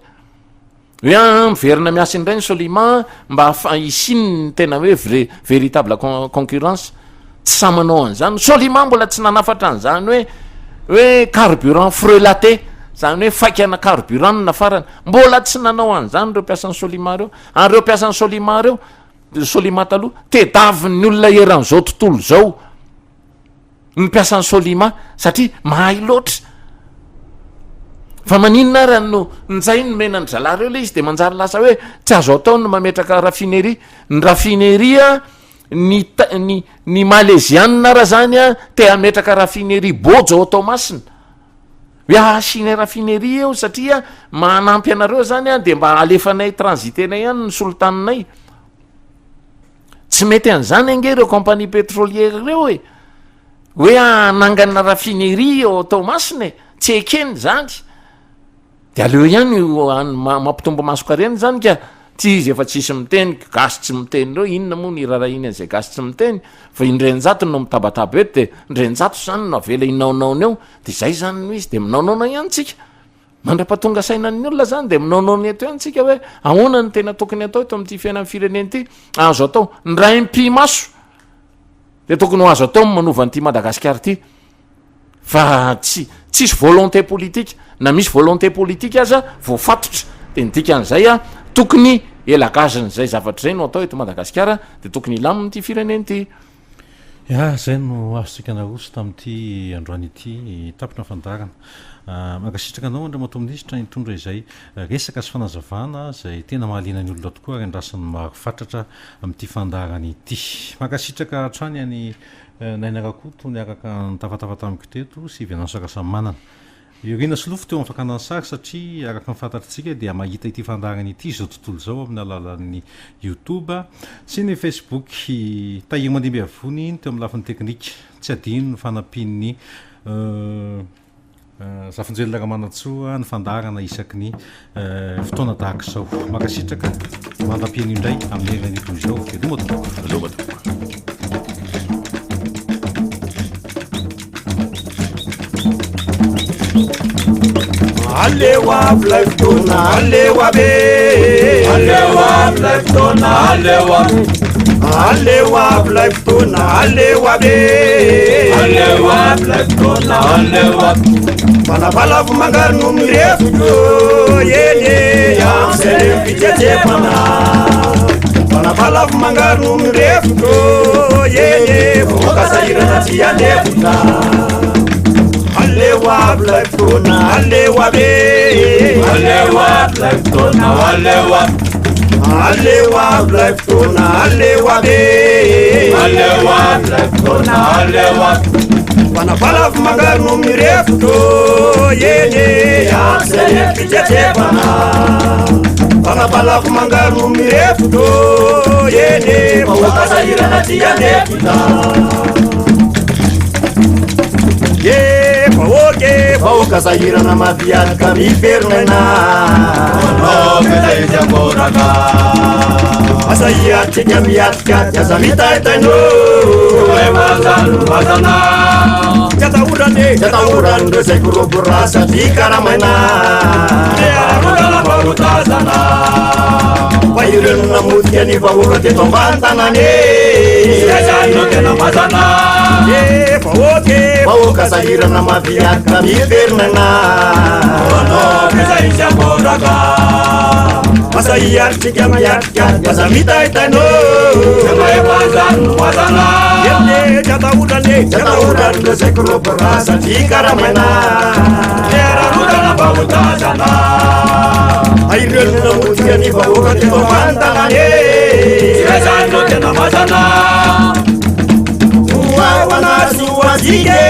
miverina miasa indray ny solima mba isiny ny tena hoe véritable concurrence tsy sa manao an'izany solima mbola tsy nanafatra an'izany hoe carburant frelaté zany hoe fakana carburant na farany mbola tsy nanao an'izany reo mpiasan'ny solima reo ary reo mpiasan'ny solima reo solima taloha tedavin'ny olona eran'izao tontolo zao ny mpiasan'ny solima satria mahay loatra fa maninona raha no nzay ny mena ny drala reo le izy de manjary lasa hoe tsy azo atao no mametraka raffinerie ny raffinerie ny malaisianina raha zany te hametraka raffinerie bojo ao atao masina hoe asiny raffinerie eo satria manampy anareo zany de mba alefanay transitenay ihany ny sultaninay tsy mety an'izany ange reo compagnie pétrolière reo hoe anangana raffinerie ao atao masina tsy ekeny zany de aleo ihany mampitombo masokareny zany ka tsy izy efa tsisy miteny gasy tsy miteny reo inona moa ny raharaha iny an'izay gasy tsy miteny fa indrenjato no mitabataba eto de indrenjato zany no avela inaonaony eo de zay zany no izy de minaonaona ihany tsika mandra-patonga sainan'ny olona zany de minaonaony eto ihany tsika hoe ahoana ny tena tokony atao eto amin'ity fiainan'ny fireneny ity azo atao ndray impimaso de tokony ho azo atao manova an'ity Madagasikara ity fa tsisy volonté politique na misy volonté politique aza voafatotra de nidika an'izay tokony elagazany zay zavatra zay no atao eto Madagasikara de tokony ilaminy ty fireneny ty zay no azontsika naroso tamin'ity androany ity tapitra fandarana magasitraka anao andra mato-ministra nitondra izay resaka sy fanazavana zay tena mahalinany olona tokoa ary andrasany maro fatratra amin'ity fandarany ity magasitraka hatrany any nainarakoto niaraka nitafatava tamiko teto sy vianansakasamy manana irina solofo teo am'fakana ny sary satria araka nyfantatritsika dia mahita ity fandarany ity zao tontolo zao amin'ny alalan'ny YouTube sy ny Facebook tahiry mandimby avony iny teo amin'ny lafin'ny teknika tsy adino ny fanampiany zafinjely ramanatsoa ny fandarana isaky ny fotoana tahaka sao makasitraka mandampiany indray amin'ny herinany toy zao velomatoko Alewa blaftona alewa be alewa blaftona alewa alewa blaftona alewa be alewa blaftona alewa bala fumangar numrefuto yele ya sele pitete pana bala fumangar numrefuto yele fokasayira natia nefuta Alewa blaftona alewa be alewa blaftona alewa alewa blaftona alewa be alewa blaftona alewa bala fumangar numrefuto yele ya sele pitete pana bala fumangar numrefuto yele fokasayira natia nefuta yeah vahoaka zahirana maviaraka miverina asahiatsika miatika aza mitaitaino jataorandreo zay koroborasa tikaramaina fa irenona motika ny vahoaka teto ambantanane vahoaka zahirana maviaraka miverinana asahiatsika miatika aza mitaitaino jataorandreo zay koroborasa tikaramaina airenona motika ny vahoaka teto ambantanane oaoanazy oazike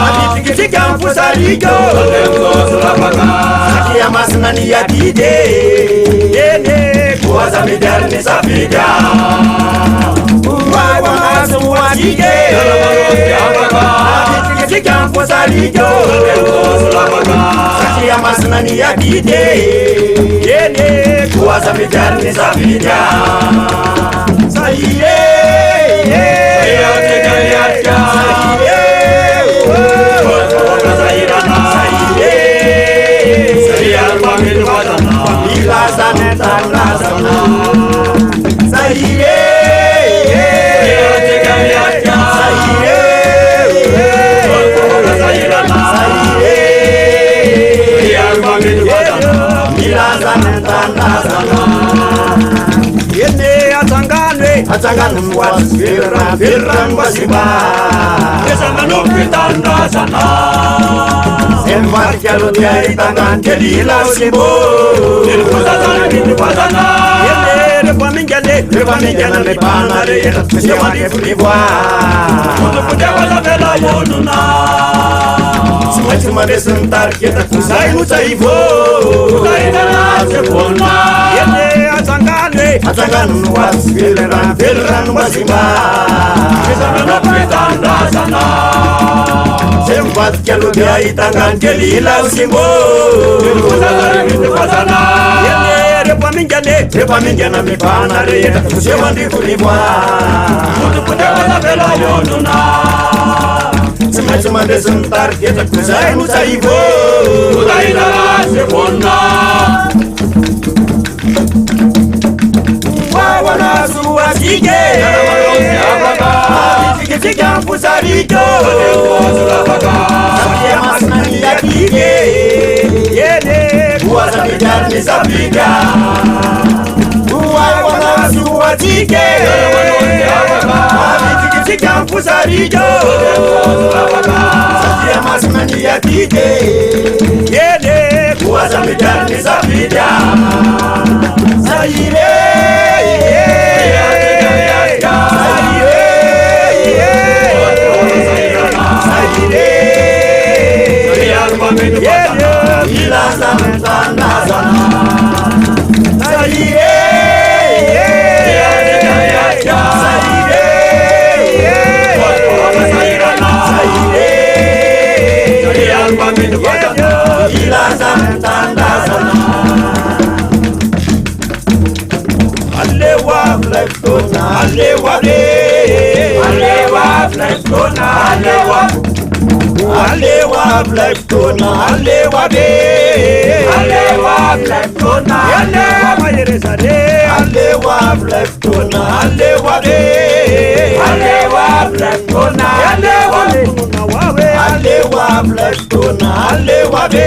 atitikitsika mposariko sakia masina ny adide ene koaza midiariny safika oaoanazy oazike atitikitsika mposariko sakia masina ny adide ene koaza midiariny safika saie atsangano moazy verano mazimba esamanompitandrazana zay mivarika alo ty ahitangany kelila simbo rehefa mingana le bana rehetra se mandefonivoa tsy maintsy mandresiny tariketako zay notsaivo atsangano moazy verano mazimba zay mivadika alo ty ahitangany kelila simbo rehefa mingana mibana rehetra se mandefonivoa tsy maintsy mandresiny tariketako zay notsaivo oaoanazy oazike atitikitsika mposariko sakia masina ny adike ene koaza midiariny safika oaoanazy oazike atitikitsika mposariko sakia masina ny adike ene koaza midiariny safika saire Alewa Blackstone, Alewa be, Alewa Blackstone, Alewa Mayresade, Alewa Blackstone, Alewa be, Alewa Blackstone, Alewa Nawawe, Alewa Blackstone, Alewa be,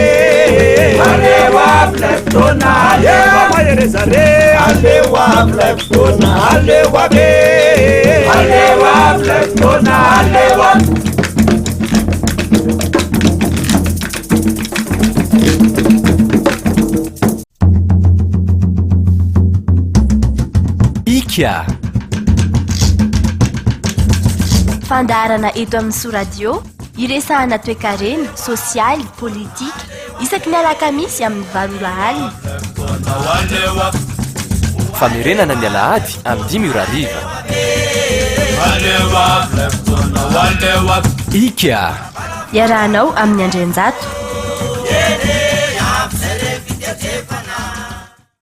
Alewa Blackstone, Alewa Mayresade, Alewa Blackstone, Alewa be, Alewa Blackstone, Alewa fandarana eto amin'ny soradio iresahana toe-karena sosialy politika isaky ny alakamisy amin'ny valora alina famerenana ny alahady amin'ny 5 ora hariva ika iarahanao amin'ny andrenjato. ene amzare fitetsefana